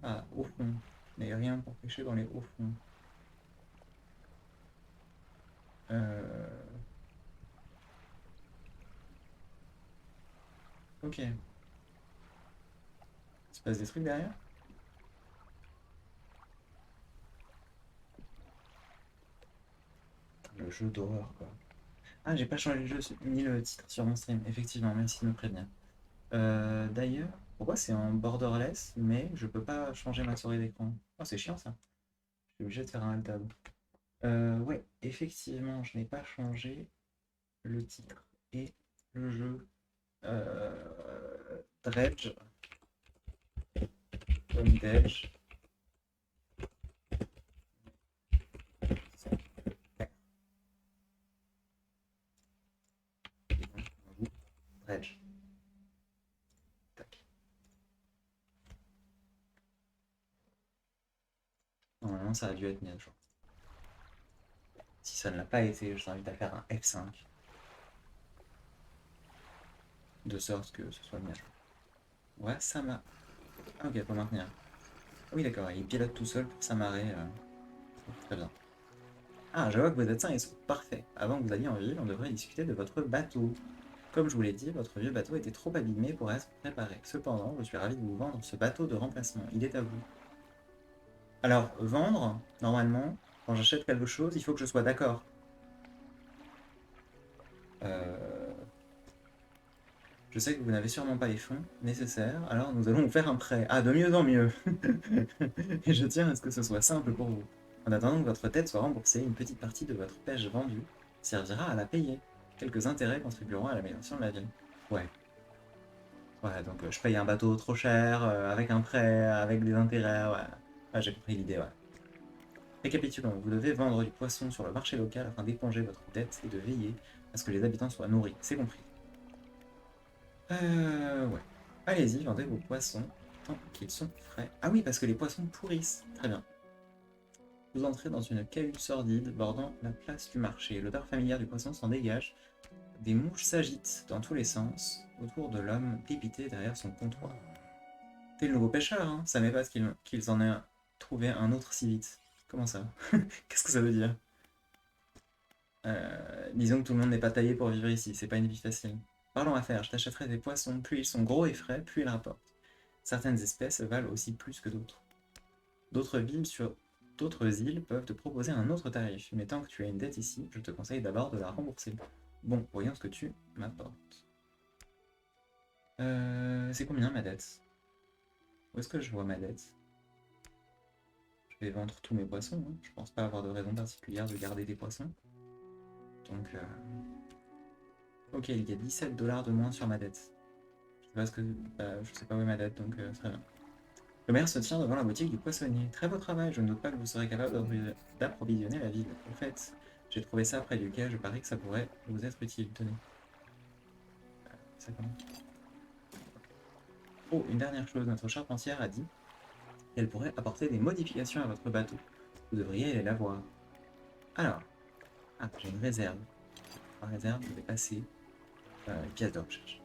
[SPEAKER 1] Ah, au fond. Il n'y a rien pour pêcher dans les hauts fonds. Euh, Ok. Il se passe des trucs derrière? Le jeu d'horreur, quoi. Ah, j'ai pas changé le jeu ni le titre sur mon stream. Effectivement, merci de me prévenir. D'ailleurs, pourquoi c'est en borderless, mais je peux pas changer ma souris d'écran? Oh, c'est chiant ça. Je suis obligé de faire un alt tab. Ouais, effectivement, je n'ai pas changé le titre et le jeu. Dredge, comme Dredge. Reg. Tac. Normalement, ça a dû être mis à jour. Si ça ne l'a pas été, je t'invite à faire un F5. De sorte que ce soit mis à jour. Ouais, ça m'a... Ah ok, faut maintenir. Ah oui d'accord, il pilote tout seul pour s'amarrer. Très bien. Ah, je vois que vos êtes sains et sont parfaits. Avant que vous alliez en ville, on devrait discuter de votre bateau. Comme je vous l'ai dit, votre vieux bateau était trop abîmé pour être réparé. Cependant, je suis ravi de vous vendre ce bateau de remplacement. Il est à vous. Alors, vendre, normalement, quand j'achète quelque chose, il faut que je sois d'accord. Je sais que vous n'avez sûrement pas les fonds nécessaires, alors nous allons vous faire un prêt. Ah, de mieux en mieux. Et je tiens à ce que ce soit simple pour vous. En attendant que votre dette soit remboursée, une petite partie de votre pêche vendue servira à la payer. Quelques intérêts contribueront à l'amélioration de la ville. Ouais. Ouais, donc je paye un bateau trop cher, avec un prêt, avec des intérêts, ouais. Ouais, j'ai compris l'idée, ouais. Récapitulons, vous devez vendre du poisson sur le marché local afin d'éponger votre dette et de veiller à ce que les habitants soient nourris. C'est compris. Ouais. Allez-y, vendez vos poissons tant qu'ils sont frais. Ah oui, parce que les poissons pourrissent. Très bien. Vous entrez dans une cahute sordide bordant la place du marché. L'odeur familière du poisson s'en dégage. Des mouches s'agitent dans tous les sens autour de l'homme dépité derrière son comptoir. T'es le nouveau pêcheur, hein? Ça m'épate qu'ils en aient trouvé un autre si vite. Comment ça? Qu'est-ce que ça veut dire? Disons que tout le monde n'est pas taillé pour vivre ici, c'est pas une vie facile. Parlons affaires, je t'achèterai des poissons, plus ils sont gros et frais, plus ils rapportent. Certaines espèces valent aussi plus que d'autres. D'autres îles peuvent te proposer un autre tarif, mais tant que tu as une dette ici, je te conseille d'abord de la rembourser. Bon, voyons ce que tu m'apportes. C'est combien ma dette? Où est-ce que je vois ma dette? Je vais vendre tous mes poissons, hein. Je pense pas avoir de raison particulière de garder des poissons. Donc, ok, il y a 17 dollars de moins sur ma dette. Je sais pas où est ma dette, donc très bien. Le maire se tient devant la boutique du poissonnier. Très beau travail, je ne doute pas que vous serez capable d'approvisionner la ville. Au fait, j'ai trouvé ça près du quai, je parie que ça pourrait vous être utile. Tenez. Ça commence. Oh, une dernière chose, notre charpentière a dit qu'elle pourrait apporter des modifications à votre bateau. Vous devriez aller la voir. Alors, j'ai une réserve. En réserve, je vais passer une pièce de recherche.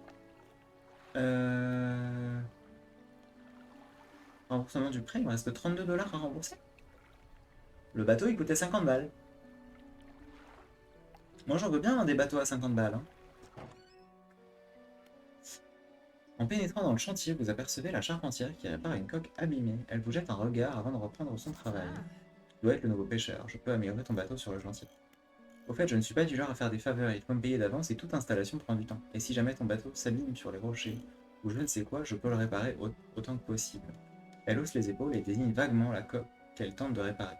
[SPEAKER 1] Remboursement du prêt, il me reste 32 dollars à rembourser. Le bateau, il coûtait 50 balles. Moi, j'en veux bien des bateaux à 50 balles. Hein. En pénétrant dans le chantier, vous apercevez la charpentière qui répare une coque abîmée. Elle vous jette un regard avant de reprendre son travail. Tu dois être le nouveau pêcheur. Je peux améliorer ton bateau sur le chantier. Au fait, je ne suis pas du genre à faire des faveurs. Il faut me payer d'avance et toute installation prend du temps. Et si jamais ton bateau s'abîme sur les rochers, ou je ne sais quoi, je peux le réparer autant que possible. Elle hausse les épaules et désigne vaguement la coque qu'elle tente de réparer.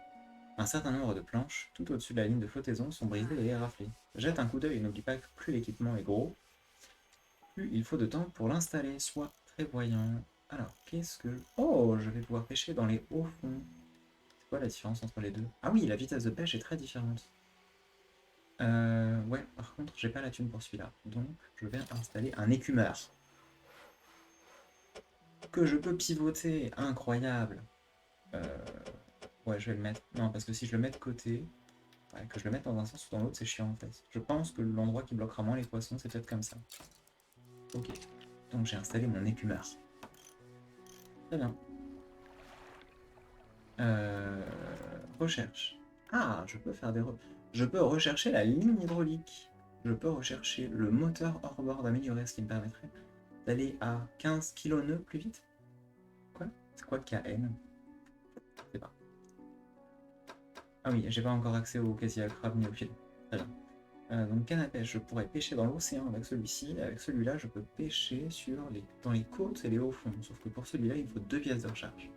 [SPEAKER 1] Un certain nombre de planches, tout au-dessus de la ligne de flottaison, sont brisées et éraflées. Jette un coup d'œil et n'oublie pas que plus l'équipement est gros, plus il faut de temps pour l'installer. Sois prévoyant. Alors, qu'est-ce que... Oh, je vais pouvoir pêcher dans les hauts fonds. C'est quoi la différence entre les deux? Ah oui, la vitesse de pêche est très différente. Ouais, par contre, j'ai pas la thune pour celui-là. Donc, je vais installer un écumeur. Que je peux pivoter. Incroyable. Ouais, je vais le mettre... Non, parce que si je le mets de côté... Ouais, que je le mette dans un sens ou dans l'autre, c'est chiant en fait. Je pense que l'endroit qui bloquera moins les poissons, c'est peut-être comme ça. Ok. Donc j'ai installé mon écumeur. Très bien. Recherche. Ah, je peux faire je peux rechercher la ligne hydraulique. Je peux rechercher le moteur hors-bord amélioré, ce qui me permettrait d'aller à 15 kN plus vite. Quoi? C'est quoi KN? Je sais pas. Ah oui, j'ai pas encore accès au casier à crabe ni au filet. Très bien. Donc canne à pêche, je pourrais pêcher dans l'océan avec celui-ci. Avec celui-là, je peux pêcher dans les côtes et les hauts fonds. Sauf que pour celui-là, il faut 2 pièces de recharge.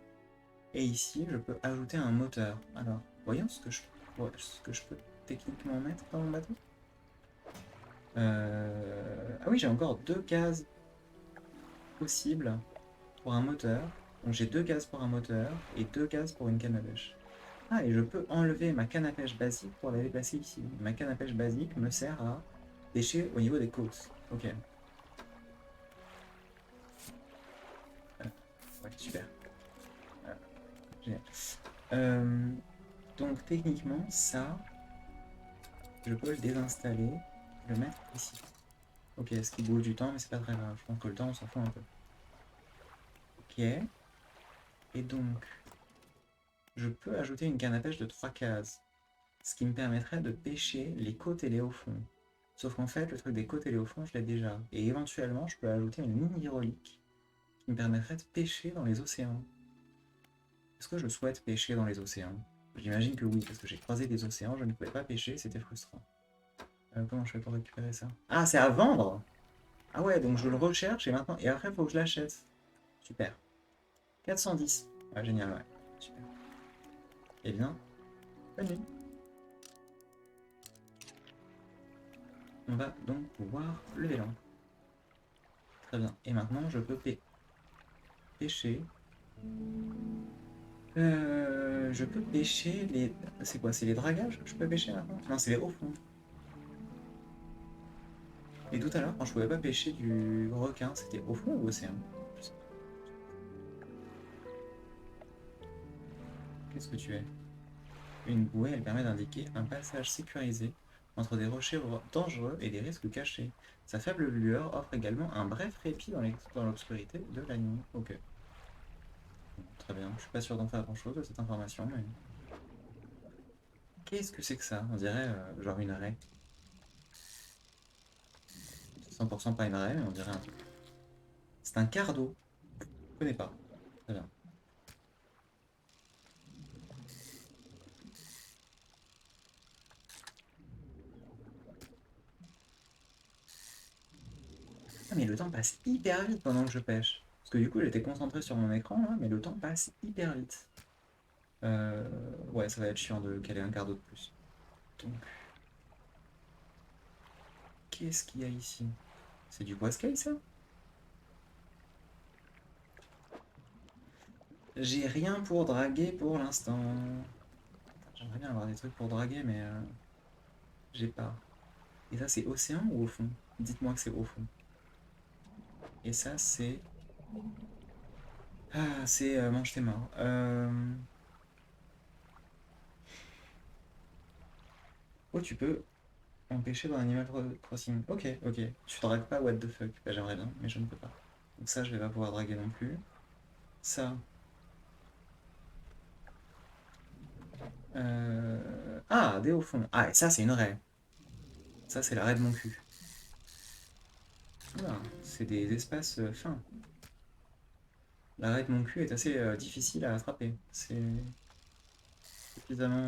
[SPEAKER 1] Et ici, je peux ajouter un moteur. Alors, voyons ce que je peux techniquement mettre dans mon bateau. Ah oui, j'ai encore 2 cases possibles pour un moteur. Donc j'ai 2 cases pour un moteur et 2 cases pour une canne à pêche. Ah, et je peux enlever ma canne à pêche basique pour la déplacer ici. Ma canne à pêche basique me sert à pêcher au niveau des côtes. Ok. Ouais, super. Voilà, génial. Euh, donc techniquement, ça, je peux le désinstaller, le mettre ici. Ok, ce qui bouge du temps, mais c'est pas très grave. Je pense que le temps, on s'en fout un peu. Ok. Et donc, je peux ajouter une canne à pêche de 3 cases, ce qui me permettrait de pêcher les côtes et les hauts fonds. Sauf qu'en fait, le truc des côtes et les hauts fonds, je l'ai déjà. Et éventuellement, je peux ajouter une ligne hydraulique qui me permettrait de pêcher dans les océans. Est-ce que je souhaite pêcher dans les océans? J'imagine que oui, parce que j'ai croisé des océans, je ne pouvais pas pêcher, c'était frustrant. Comment je fais pour récupérer ça? Ah, c'est à vendre! Ah ouais, donc je le recherche et maintenant. Et après, il faut que je l'achète. Super. 410. Ah, génial, ouais. Super. Eh bien, bonne nuit. On va donc pouvoir lever l'encre. Très bien. Et maintenant, je peux pêcher. Je peux pêcher les. C'est quoi? C'est les dragages que je peux pêcher maintenant? Non, c'est les hauts fonds. Et tout à l'heure, quand je pouvais pas pêcher du requin, c'était au fond ou océan? Je sais pas. Qu'est-ce que tu es? Une bouée, elle permet d'indiquer un passage sécurisé entre des rochers dangereux et des risques cachés. Sa faible lueur offre également un bref répit dans l'obscurité de la nuit. Ok, bon, très bien. Je suis pas sûr d'en faire grand-chose de cette information, mais... Qu'est-ce que c'est que ça? On dirait genre une raie. C'est 100% pas une raie, mais on dirait un truc. C'est un cardo. Je connais pas. Très bien. Ah, mais le temps passe hyper vite pendant que je pêche. Parce que du coup, j'étais concentré sur mon écran, là, mais le temps passe hyper vite. Ouais, ça va être chiant de caler un cardo de plus. Donc, qu'est-ce qu'il y a ici? C'est du Waskai, ça? J'ai rien pour draguer pour l'instant. J'aimerais bien avoir des trucs pour draguer, mais j'ai pas. Et ça, c'est océan ou au fond? Dites-moi que c'est au fond. Et ça, c'est... Ah, c'est mange tes morts. Oh, tu peux empêcher dans Animal Crossing. Ok, ok. Tu dragues pas, what the fuck. Bah, j'aimerais bien, mais je ne peux pas. Donc ça, je vais pas pouvoir draguer non plus. Ça... Ah, des hauts fonds. Ah, et ça, c'est une raie. Ça, c'est la raie de mon cul. Oula, c'est des espaces fins. L'arrêt de mon cul est assez difficile à attraper. C'est suffisamment...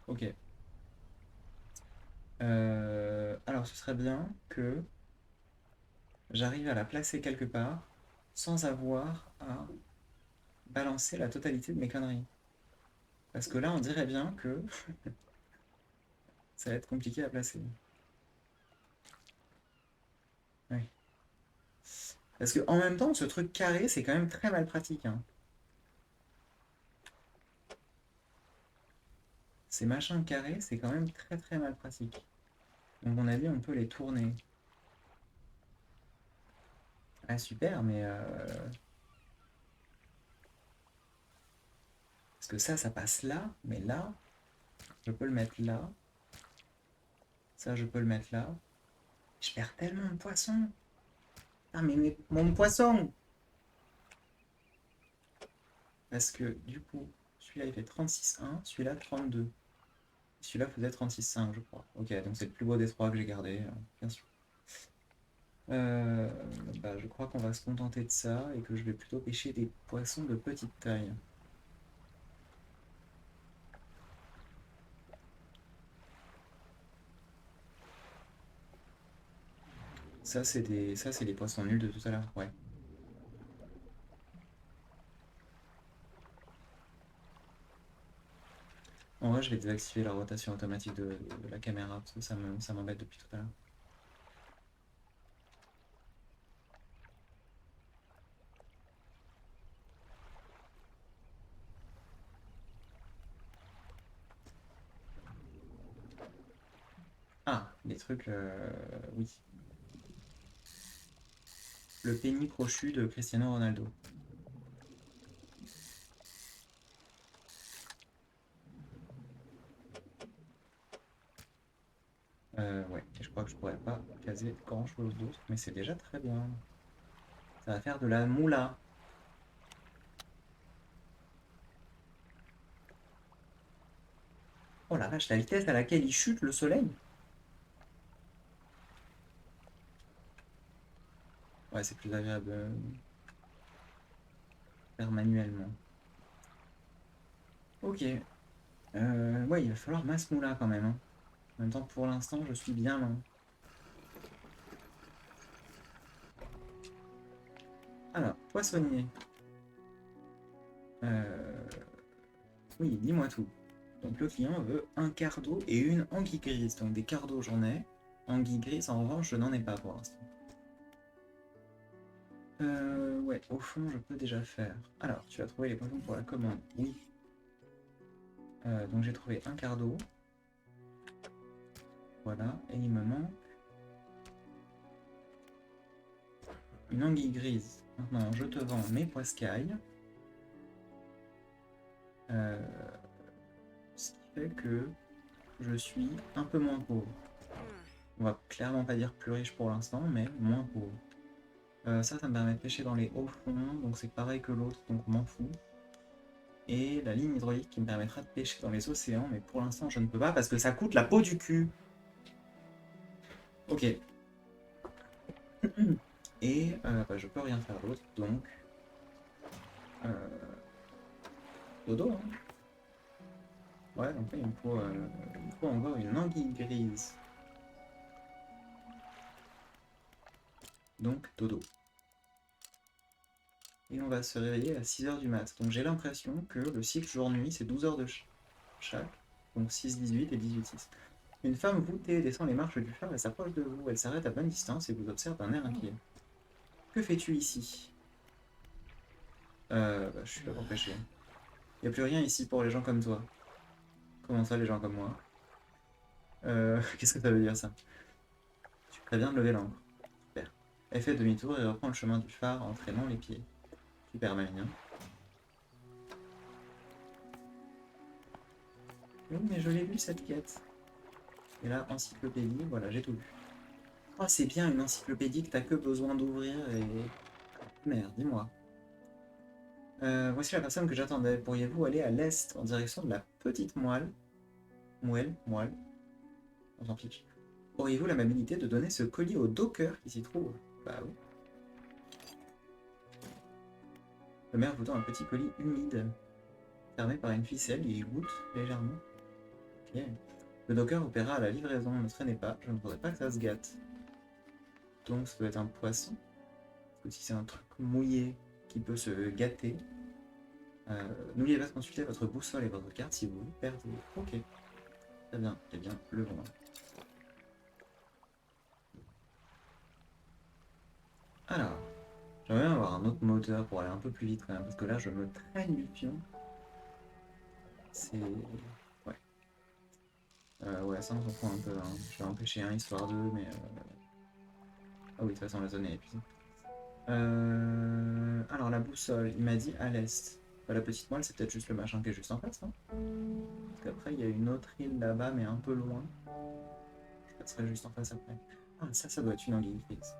[SPEAKER 1] Ok. Alors, ce serait bien que j'arrive à la placer quelque part sans avoir à balancer la totalité de mes conneries. Parce que là, on dirait bien que ça va être compliqué à placer. Oui. Parce que en même temps, ce truc carré, c'est quand même très mal pratique, hein. Ces machins carrés, c'est quand même très très mal pratique. Donc, on a dit, on peut les tourner. Ah, super, mais... Parce que ça passe là, mais là, je peux le mettre là. Ça, je peux le mettre là. Je perds tellement de poissons. Ah, mais mon poisson! Parce que du coup, celui-là il fait 36,1, celui-là 32. Celui-là faisait 36,5, je crois. Ok, donc c'est le plus beau des trois que j'ai gardé, bien sûr. Euh, Bah, je crois qu'on va se contenter de ça et que je vais plutôt pêcher des poissons de petite taille. Ça, c'est les poissons nuls de tout à l'heure. Ouais. En vrai, je vais désactiver la rotation automatique de la caméra parce que ça m'embête depuis tout à l'heure. Ah, les trucs, oui. le penny crochu de Cristiano Ronaldo. Ouais, et je crois que je pourrais pas caser grand chose d'autre, mais c'est déjà très bien. Ça va faire de la moula. Oh la vache, la vitesse à laquelle il chute le soleil. Ouais, c'est plus agréable faire manuellement. Ok. Ouais, il va falloir masse moula quand même, hein. En même temps, pour l'instant, je suis bien lent. Alors, poissonnier. Euh, Oui, dis-moi tout. Donc le client veut un quart d'eau et une anguille grise. Donc des quarts d'eau, j'en ai. Anguille grise, en revanche, je n'en ai pas pour l'instant. Ouais, au fond, je peux déjà faire. Alors, tu as trouvé les poissons pour la commande. Oui. Donc j'ai trouvé un quart d'eau. Voilà. Et il me manque une anguille grise. Maintenant, je te vends mes poiscailles. Euh, Ce qui fait que je suis un peu moins pauvre. On va clairement pas dire plus riche pour l'instant, mais moins pauvre. Ça me permet de pêcher dans les hauts fonds, donc c'est pareil que l'autre, donc on m'en fout. Et la ligne hydraulique qui me permettra de pêcher dans les océans, mais pour l'instant je ne peux pas parce que ça coûte la peau du cul. Ok. Et bah, je peux rien faire d'autre, donc euh, dodo. Hein. Ouais, donc là il me faut encore une anguille grise. Donc dodo. Et on va se réveiller à 6 heures du mat. Donc j'ai l'impression que le cycle jour-nuit c'est 12 heures de chaque. Donc 6-18 et 18-6. Une femme voûtée descend les marches du phare et s'approche de vous. Elle s'arrête à bonne distance et vous observe d'un air inquiet. Que fais-tu ici? Bah, je suis là pour pêcher. Y a plus rien ici pour les gens comme toi. Comment ça, les gens comme moi? Qu'est-ce que ça veut dire ça? Tu préviens de lever l'ancre. Super. Elle fait demi-tour et reprend le chemin du phare en traînant les pieds. Super malin. Oui, mais je l'ai lu cette quête. Et là, encyclopédie, voilà, j'ai tout lu. Oh, c'est bien une encyclopédie que t'as que besoin d'ouvrir et... Merde, dis-moi. Voici la personne que j'attendais. Pourriez-vous aller à l'est en direction de la petite moelle? Moelle, on s'en fiche. Auriez-vous l'amabilité de donner ce colis au docker qui s'y trouve? Bah oui. Le maire vous tend un petit colis humide, fermé par une ficelle, il goûte légèrement. Ok. Le docker vous paiera à la livraison, ne traînez pas, je ne voudrais pas que ça se gâte. Donc ça doit être un poisson. Parce que si c'est un truc mouillé qui peut se gâter, n'oubliez pas de consulter votre boussole et votre carte si vous vous perdez. Ok, très bien, eh bien, le vendre. Alors, j'aimerais bien avoir un autre moteur pour aller un peu plus vite quand même, parce que là je me traîne du pion. C'est... Ouais. Ouais, ça on s'en fout un peu, hein. Je vais en pêcher un histoire d'eux, mais... Ah oui, de toute façon la zone est épuisée. Alors la boussole, il m'a dit à l'est. Bah, la petite moelle, c'est peut-être juste le machin qui est juste en face, hein. Parce qu'après, il y a une autre île là-bas, mais un peu loin. Je passerai juste en face après. Ah, ça doit être une anguille grise.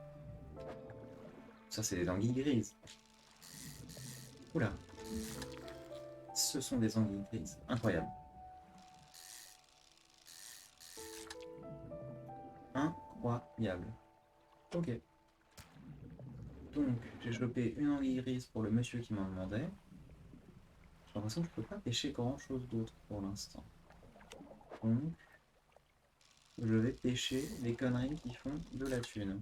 [SPEAKER 1] Ça, c'est des anguilles grises. Oula, ce sont des anguilles grises. Incroyable. Incroyable. Ok. Donc, j'ai chopé une anguille grise pour le monsieur qui m'en demandait. J'ai l'impression que je peux pas pêcher grand chose d'autre pour l'instant. Donc, je vais pêcher des conneries qui font de la thune.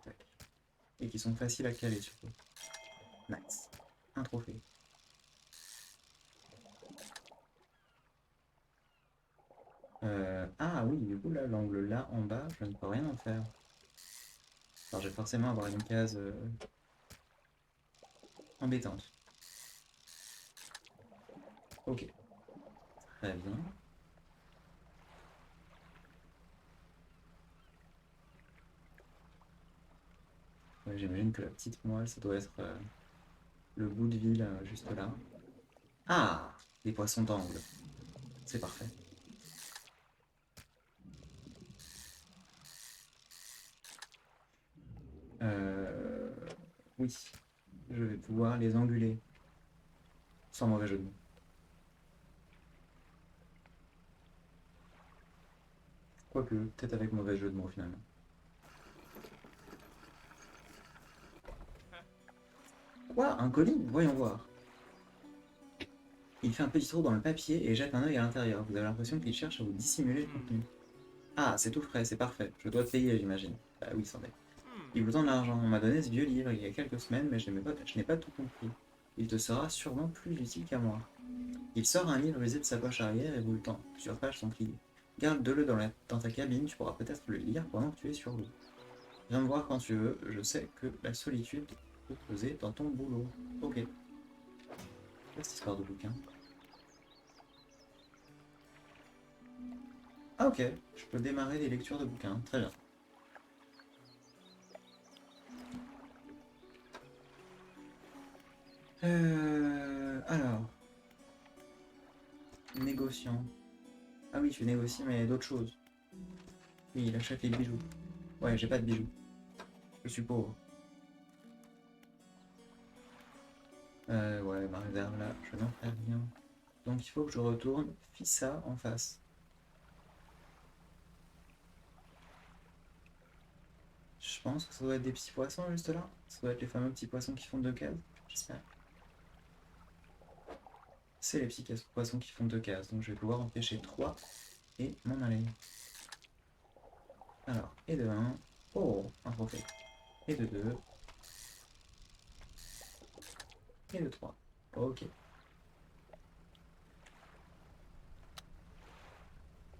[SPEAKER 1] Tac. Et qui sont faciles à caler surtout. Nice. Un trophée. Ah oui, du coup là, l'angle là en bas, je ne peux rien en faire. Alors je vais forcément avoir une case embêtante. Ok, très bien. J'imagine que la petite moelle, ça doit être le bout de ville juste là. Ah! Des poissons d'angle. C'est parfait. Euh, Oui, je vais pouvoir les engueuler. Sans mauvais jeu de mots. Quoique, peut-être avec mauvais jeu de mots finalement. Quoi? Un colis? Voyons voir. Il fait un petit trou dans le papier et jette un œil à l'intérieur. Vous avez l'impression qu'il cherche à vous dissimuler le contenu. Ah, c'est tout frais, c'est parfait. Je dois te payer, j'imagine. Bah oui, sans deck. Il vous tend de l'argent. On m'a donné ce vieux livre il y a quelques semaines, mais je n'ai pas tout compris. Il te sera sûrement plus utile qu'à moi. Il sort un livre usé de sa poche arrière et vous le tend. Plusieurs pages sont pliées. Garde-le dans ta cabine, tu pourras peut-être le lire pendant que tu es sur l'eau. Viens me voir quand tu veux, je sais que la solitude peut peser dans ton boulot. Ok. Quelle cette histoire de bouquin? Ah ok, je peux démarrer des lectures de bouquins, très bien. Alors, négociant. Ah oui, je négocie, mais d'autres choses. Oui, il achète les bijoux. Ouais, j'ai pas de bijoux. Je suis pauvre. Ouais, ma réserve là, je n'en fais rien. Donc il faut que je retourne Fissa en face. Je pense que ça doit être des petits poissons juste là. Ça doit être les fameux petits poissons qui font deux cases. J'espère. C'est les petits poissons qui font deux cases. Donc je vais pouvoir en pêcher 3 et m'en aller. Alors, et de 1. Oh, un trophée. Et de 2. Et de 3. Ok.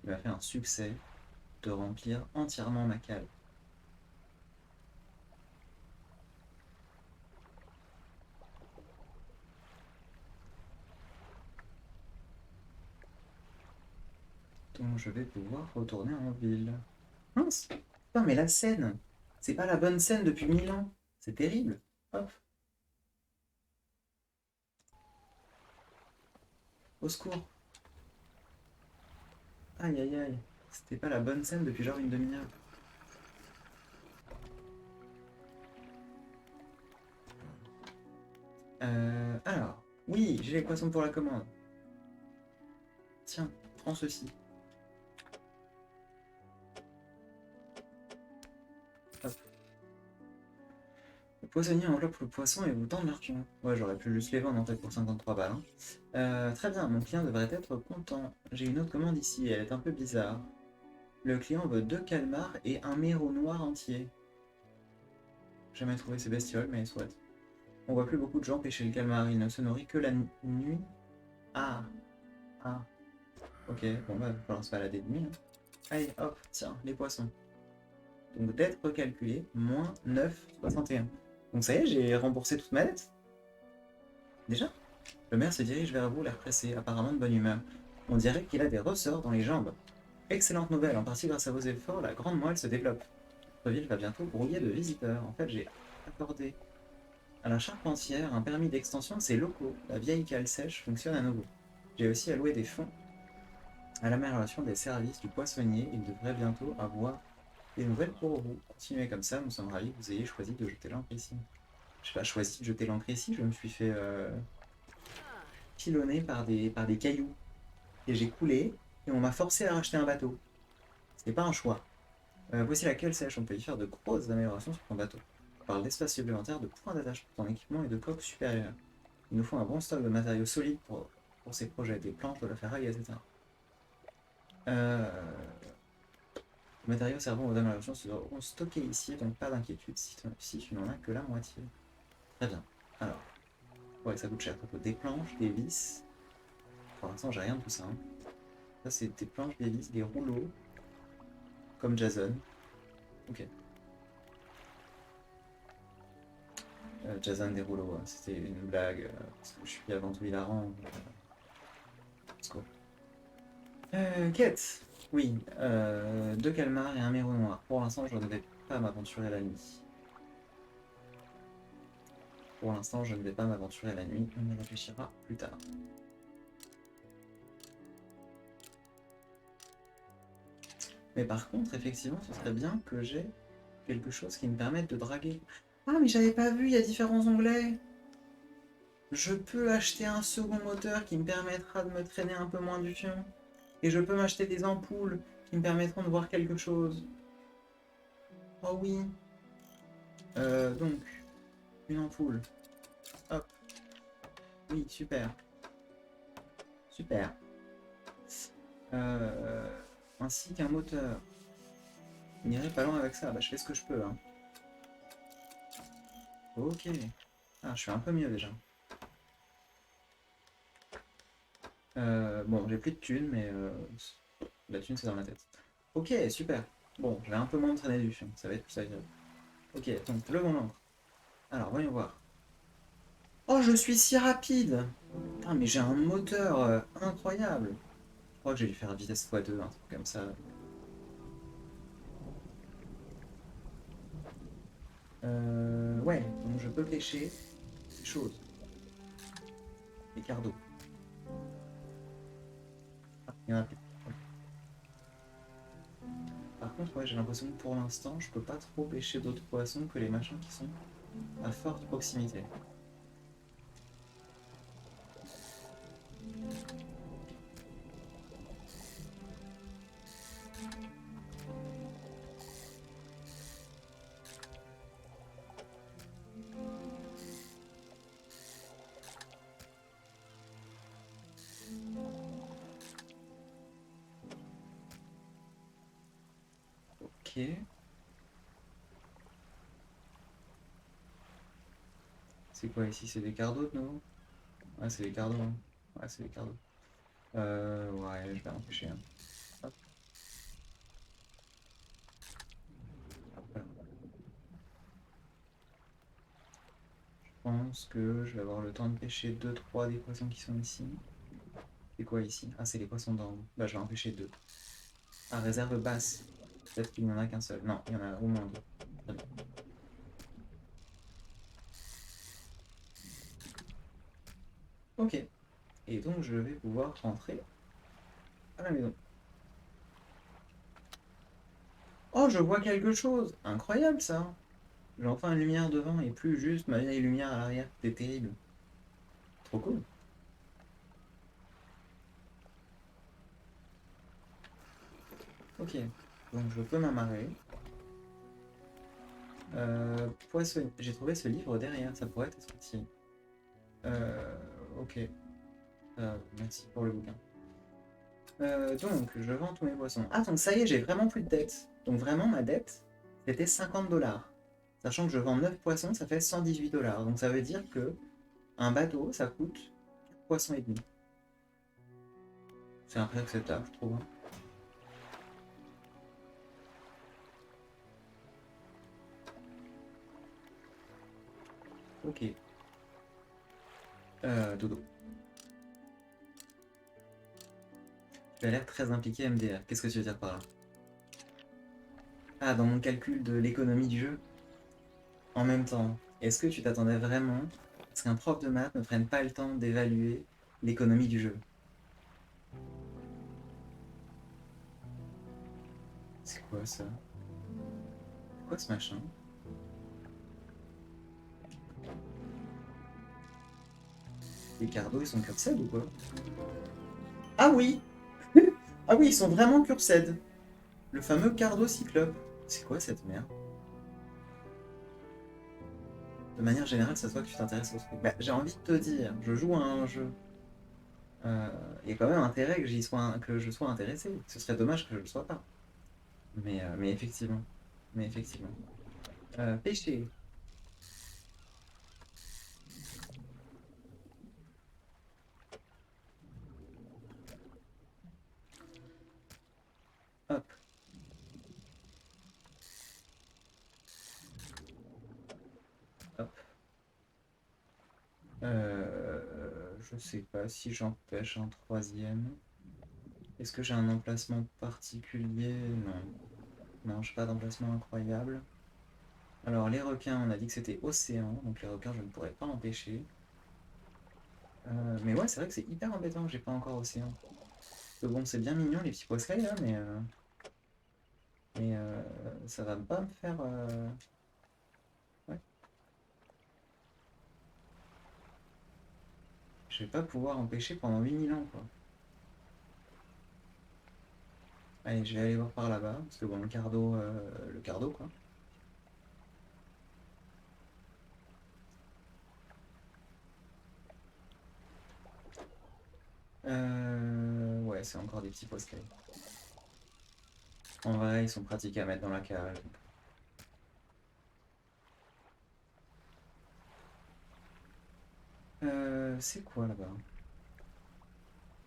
[SPEAKER 1] Il m'a fait un succès de remplir entièrement ma cale. Donc je vais pouvoir retourner en ville. Mince! Putain, mais la scène! C'est pas la bonne scène depuis 1000 ans! C'est terrible! Hop! Au secours! Aïe aïe aïe! C'était pas la bonne scène depuis genre une demi-heure. Alors, oui, j'ai les poissons pour la commande. Tiens, prends ceci. Hop. Le poissonnier enveloppe le poisson et vous tend l'argent. Ouais, j'aurais pu juste les vendre en fait pour 53 balles. Hein. Très bien, mon client devrait être content. J'ai une autre commande ici, elle est un peu bizarre. Le client veut 2 calmars et un méro noir entier. J'ai jamais trouvé ces bestioles, mais soit. On voit plus beaucoup de gens pêcher le calmar, il ne se nourrit que la nuit. Ah, ah, ok, bon bah, il va falloir se balader de nuit. Hein. Allez, hop, tiens, les poissons. Donc dette recalculée, moins 9,61. Donc ça y est, j'ai remboursé toute ma dette. Déjà? Le maire se dirige vers vous, l'air pressé, apparemment de bonne humeur. On dirait qu'il a des ressorts dans les jambes. Excellente nouvelle, en partie grâce à vos efforts, la grande moelle se développe. Notre ville va bientôt brouiller de visiteurs. En fait, j'ai accordé à la charpentière un permis d'extension de ses locaux. La vieille cale sèche fonctionne à nouveau. J'ai aussi alloué des fonds à l'amélioration des services du poissonnier. Il devrait bientôt avoir des nouvelles pour vous. Continuez comme ça, nous sommes ravis que vous ayez choisi de jeter l'encre ici. Je n'ai pas choisi de jeter l'encre ici, je me suis fait pilonner par des cailloux. Et j'ai coulé, et on m'a forcé à racheter un bateau. Ce n'est pas un choix. Voici la cale sèche, on peut y faire de grosses améliorations sur ton bateau. On parle d'espace supplémentaire, de points d'attache pour ton équipement et de coques supérieures. Il nous faut un bon stock de matériaux solides pour ces projets, des planches, de la ferraille, etc. Les matériaux servant aux améliorations seront stockés ici, donc pas d'inquiétude si tu n'en as que la moitié. Très bien. Alors, ouais, ça coûte cher. Ça coûte des planches, des vis. Pour l'instant, j'ai rien de tout ça. Hein. Ça, c'est des planches, des vis, des rouleaux. Comme Jason. Ok. Jason des rouleaux, hein. C'était une blague. Parce que je suis avant tout hilarant. Quête. Oui. 2 calmars et un méro noir. Pour l'instant, je ne vais pas m'aventurer la nuit. Pour l'instant, je ne vais pas m'aventurer la nuit, on y réfléchira plus tard. Mais par contre, effectivement, ce serait bien que j'ai quelque chose qui me permette de draguer. Ah, mais j'avais pas vu, il y a différents onglets. Je peux acheter un second moteur qui me permettra de me traîner un peu moins du fion. Et je peux m'acheter des ampoules qui me permettront de voir quelque chose. Oh oui. Donc, une ampoule. Hop. Oui, super. Super. Euh, ainsi qu'un moteur. On irait pas loin avec ça. Bah, je fais ce que je peux. Hein. Ok. Ah, je suis un peu mieux déjà. Bon, j'ai plus de thunes, mais la thune c'est dans la tête. Ok, super. Bon, je vais un peu moins me traîner du fion. Ça va être plus agréable. Ok, donc le bon encre. Alors, voyons voir. Oh, je suis si rapide! Putain, mais j'ai un moteur incroyable! Je crois que j'ai dû faire vitesse x2, un truc comme ça. Ouais, donc je peux pêcher des choses. Des quarts d'eau. Ah, il y en a plus. Par contre, ouais, j'ai l'impression que pour l'instant, je peux pas trop pêcher d'autres poissons que les machins qui sont à forte proximité. Ok. C'est quoi ici? C'est des quarts d'eau de nouveau? Ouais, c'est des quarts d'eau. Hein. Ouais, c'est des quarts d'eau. Ouais, je vais en pêcher un. Hop, hop, voilà. Je pense que je vais avoir le temps de pêcher deux trois des poissons qui sont ici. C'est quoi ici? Ah, c'est les poissons d'orme. Bah, je vais en pêcher 2. Ah, réserve basse. Peut-être qu'il n'y en a qu'un seul. Non, il y en a au moins 2. Très bien. Ok. Et donc, je vais pouvoir rentrer à la maison. Oh, je vois quelque chose! Incroyable ça! J'ai enfin une lumière devant et plus juste ma vieille lumière à l'arrière. C'est terrible. Trop cool. Ok. Donc, je peux m'amarrer. Poissonnier. J'ai trouvé ce livre derrière. Ça pourrait être utile. Ok. Merci pour le bouquin. Donc, je vends tous mes poissons. Ah, donc ça y est, j'ai vraiment plus de dette. Donc vraiment, ma dette, c'était 50 $. Sachant que je vends 9 poissons, ça fait 118 $. Donc ça veut dire que un bateau, ça coûte 4 poissons et demi. C'est un prix acceptable, je trouve. Hein. Ok. Dodo. Tu as l'air très impliqué MDR. Qu'est-ce que tu veux dire par là? Ah, dans mon calcul de l'économie du jeu. En même temps, est-ce que tu t'attendais vraiment à ce qu'un prof de maths ne prenne pas le temps d'évaluer l'économie du jeu? C'est quoi ça? C'est quoi ce machin? Les cardos, ils sont cursed ou quoi? Ah oui! Ah oui, ils sont vraiment cursed. Le fameux cardo cyclope. C'est quoi cette merde? De manière générale, ça se voit que tu t'intéresses au truc. Bah, j'ai envie de te dire, je joue à un jeu. Il y a quand même intérêt que que je sois intéressé. Ce serait dommage que je ne le sois pas. Mais effectivement. Mais effectivement. Pêcher. Hop, hop. Je sais pas si j'en pêche un troisième. Est-ce que j'ai un emplacement particulier? Non. Non, j'ai pas d'emplacement incroyable. Alors, les requins, on a dit que c'était océan, donc les requins, je ne pourrais pas empêcher. Mais ouais, c'est vrai que c'est hyper embêtant que j'ai pas encore océan. Parce que bon, c'est bien mignon les petits poiscailles là, mais ça va pas me faire. Ouais, je vais pas pouvoir empêcher pendant 8000 ans quoi. Allez, je vais aller voir par là-bas, parce que bon, le cardo quoi. Ouais, c'est encore des petits poiscailles. En vrai, ils sont pratiques à mettre dans la cage. C'est quoi là-bas?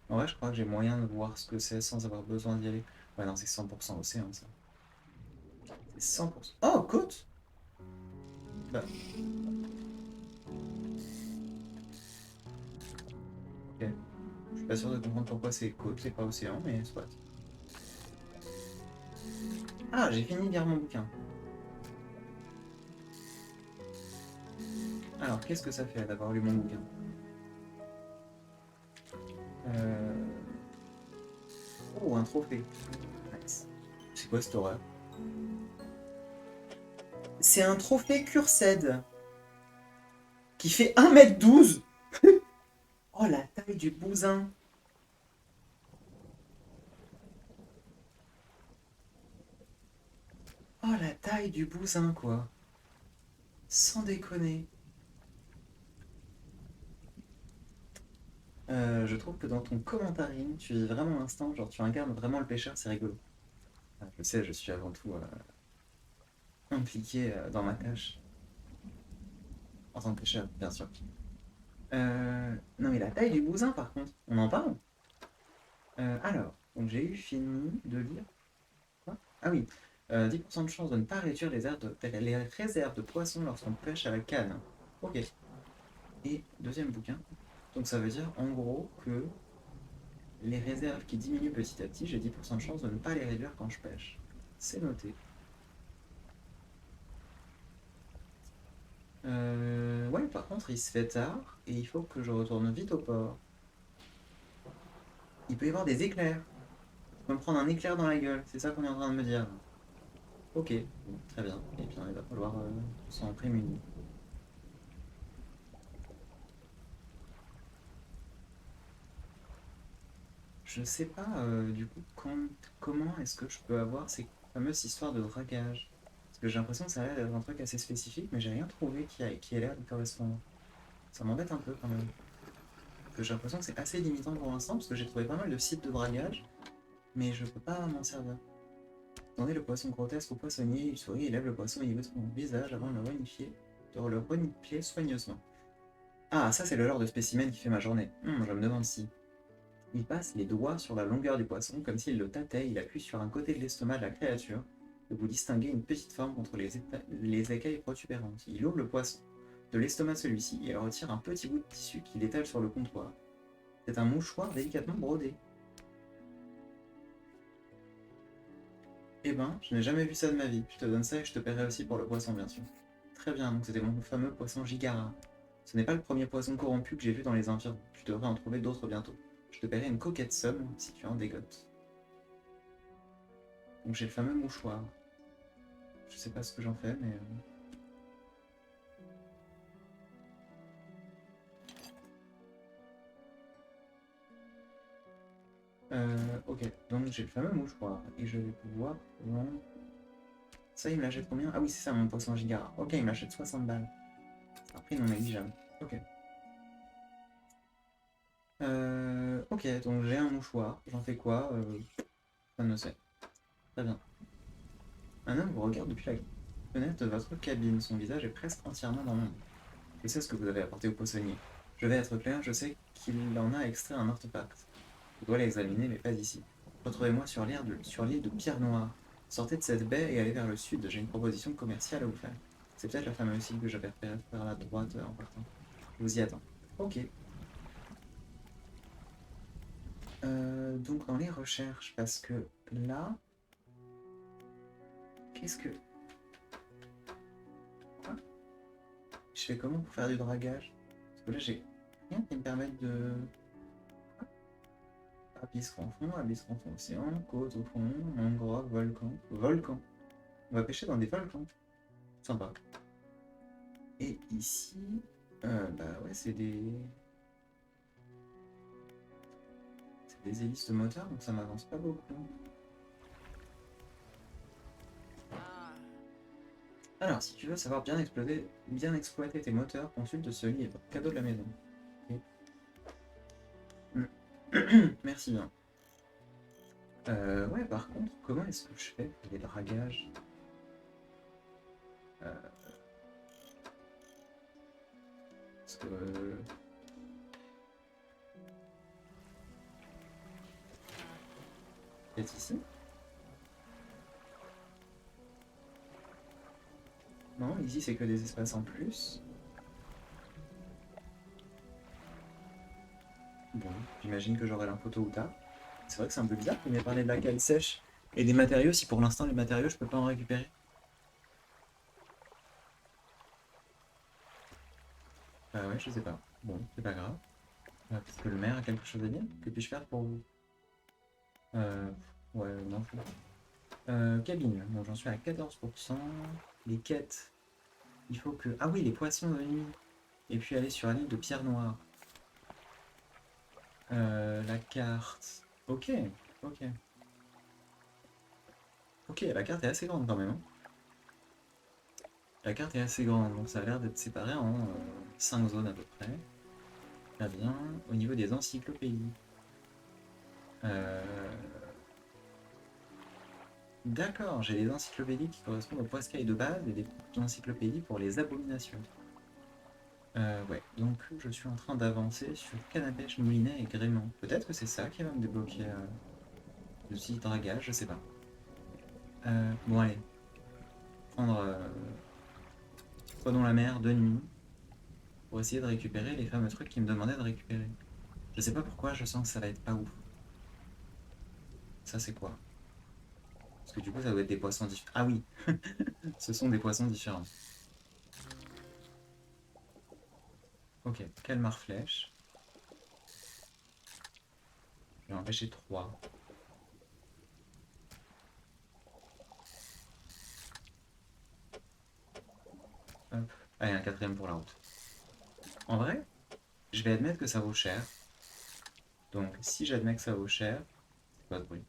[SPEAKER 1] En vrai, je crois que j'ai moyen de voir ce que c'est sans avoir besoin d'y aller. Ouais, non, c'est 100% océan ça. C'est 100%. Oh, côte! Bah, ok. Je suis pas sûr de comprendre pourquoi c'est côte et pas océan, mais soit. Ah, j'ai fini de lire mon bouquin. Alors, qu'est-ce que ça fait d'avoir lu mon bouquin? Euh... Oh, un trophée. Nice. C'est quoi cette horreur? C'est un trophée Cursed qui fait 1 m 12. Oh, la taille du bousin. Oh, la taille du bousin, quoi. Sans déconner. Je trouve que dans ton commentaire, tu vis vraiment l'instant, genre tu incarnes vraiment le pêcheur, c'est rigolo. Je sais, je suis avant tout impliqué dans ma tâche, en tant que pêcheur, bien sûr. Non mais la taille du bousin par contre, on en parle? Alors, donc j'ai eu fini de lire. Quoi? Ah oui, 10% de chance de ne pas réduire les réserves de poissons lorsqu'on pêche à la canne. Ok. Et deuxième bouquin. Donc ça veut dire en gros que les réserves qui diminuent petit à petit, j'ai 10% de chance de ne pas les réduire quand je pêche. C'est noté. Ouais, par contre, il se fait tard et il faut que je retourne vite au port. Il peut y avoir des éclairs. Je peux me prendre un éclair dans la gueule, c'est ça qu'on est en train de me dire. Ok, bon, très bien. Et bien, il va falloir s'en prémunir. Je sais pas, du coup, comment est-ce que je peux avoir ces fameuses histoires de dragage? Parce que j'ai l'impression que ça a l'air d'être un truc assez spécifique, mais j'ai rien trouvé qui ait l'air de correspondre. Ça m'embête un peu quand même. Parce que j'ai l'impression que c'est assez limitant pour l'instant, parce que j'ai trouvé pas mal de sites de dragage, mais je peux pas m'en servir. Tendez le poisson grotesque au poissonnier, il sourit et lève le poisson au niveau de son visage avant de le renifier soigneusement. Ah, ça c'est le genre de spécimen qui fait ma journée. Je me demande si. Il passe les doigts sur la longueur du poisson, comme s'il le tâtait, il appuie sur un côté de l'estomac de la créature, et vous distinguez une petite forme contre les écailles protubérantes. Il ouvre le poisson de l'estomac de celui-ci et retire un petit bout de tissu qu'il étale sur le comptoir. C'est un mouchoir délicatement brodé. Eh ben, je n'ai jamais vu ça de ma vie. Je te donne ça et je te paierai aussi pour le poisson, bien sûr. Très bien, donc c'était mon fameux poisson Gigara. Ce n'est pas le premier poisson corrompu que j'ai vu dans les environs. Tu devrais en trouver d'autres bientôt. Je te paierai une coquette somme si tu en dégotes. Donc j'ai le fameux mouchoir. Je sais pas ce que j'en fais, mais... ok, donc j'ai le fameux mouchoir. Et je vais pouvoir vendre... Ça, il me l'achète combien? Ah oui, c'est ça, mon poisson Gigara. Ok, il me l'achète 60 balles. C'est un prix non négligeable. Ok. Ok, donc j'ai un mouchoir. J'en fais quoi? Ça ne sait. Très bien. Un homme vous regarde depuis la fenêtre de votre cabine. Son visage est presque entièrement dans l'ombre. Je sais ce que vous avez apporté au poissonnier. Je vais être clair, je sais qu'il en a extrait un artefact. Je dois l'examiner, mais pas ici. Retrouvez-moi sur l'île de Pierre Noire. Sortez de cette baie et allez vers le sud. J'ai une proposition commerciale à vous faire. C'est peut-être la fameuse île que j'avais repérée vers la droite en partant. Je vous y attends. Ok. Donc dans les recherches, parce que là, qu'est-ce que... fais comment pour faire du dragage? Parce que là, j'ai rien qui me permette de... abysse profond, océan, côte au fond, mangrove, volcan. Volcan. On va pêcher dans des volcans. Sympa. Et ici, bah ouais, c'est des hélices de moteur, donc ça m'avance pas beaucoup. Alors, si tu veux savoir bien exploiter tes moteurs, consulte ce livre. Cadeau de la maison. Okay. Merci bien. Ouais, par contre, comment est-ce que je fais pour les dragages? Parce que... peut-être ici? Non, ici c'est que des espaces en plus. Bon, j'imagine que j'aurai l'info tôt ou tard. C'est vrai que c'est un peu bizarre qu'il m'ait parlé de la cale sèche et des matériaux si pour l'instant les matériaux je peux pas en récupérer. Ouais, je sais pas. Bon, c'est pas grave. Peut-être que le maire a quelque chose à dire. Que puis-je faire pour vous? Euh, ouais, non, je sais pas. Cabine, bon, j'en suis à 14%. Les quêtes, il faut que... Ah oui, les poissons de nuit. Et puis aller sur la l'île de Pierre Noire. La carte... Ok, ok. Ok, la carte est assez grande quand même, hein. La carte est assez grande, donc ça a l'air d'être séparé en 5 zones à peu près. Très bien. Au niveau des encyclopédies. Euh, D'accord, j'ai les encyclopédies qui correspondent aux poiscailles de base et des encyclopédies pour les abominations. Ouais, donc je suis en train d'avancer sur canne à pêche, moulinet et gréement. Peut-être que c'est ça qui va me débloquer le site dragage, je sais pas. Bon allez, prendre, prenons la mer de nuit pour essayer de récupérer les fameux trucs qui me demandaient de récupérer. Je sais pas pourquoi, je sens que ça va être pas ouf. Ça c'est quoi? Parce que du coup ça doit être des poissons différents. Ah oui, ce sont des poissons différents. Ok, calmar flèche. Je vais en pêcher 3. Hop. Allez, un quatrième pour la route. En vrai, je vais admettre que ça vaut cher. Donc si j'admets que ça vaut cher, c'est pas de bruit.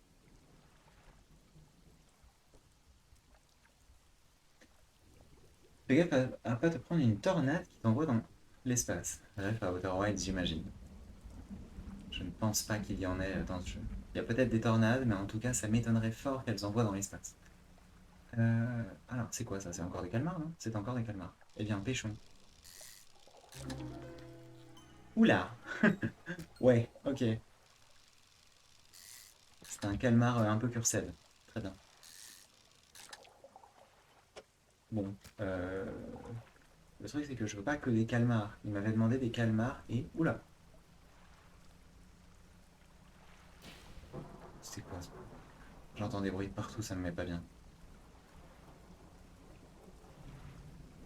[SPEAKER 1] Fais gaffe à pas te prendre une tornade qui t'envoie dans l'espace. Bref, à Outer Wilds, j'imagine. Je ne pense pas qu'il y en ait dans ce jeu. Il y a peut-être des tornades, mais en tout cas, ça m'étonnerait fort qu'elles envoient dans l'espace. Alors, c'est quoi ça? C'est encore des calmars, non? C'est encore des calmars. Eh bien, pêchons. Oula! Ouais, ok. C'est un calmar un peu cursed. Très bien. Bon, le truc c'est que je veux pas que des calmars. Il m'avait demandé des calmars et... Oula! C'est quoi ça? J'entends des bruits de partout, ça me met pas bien.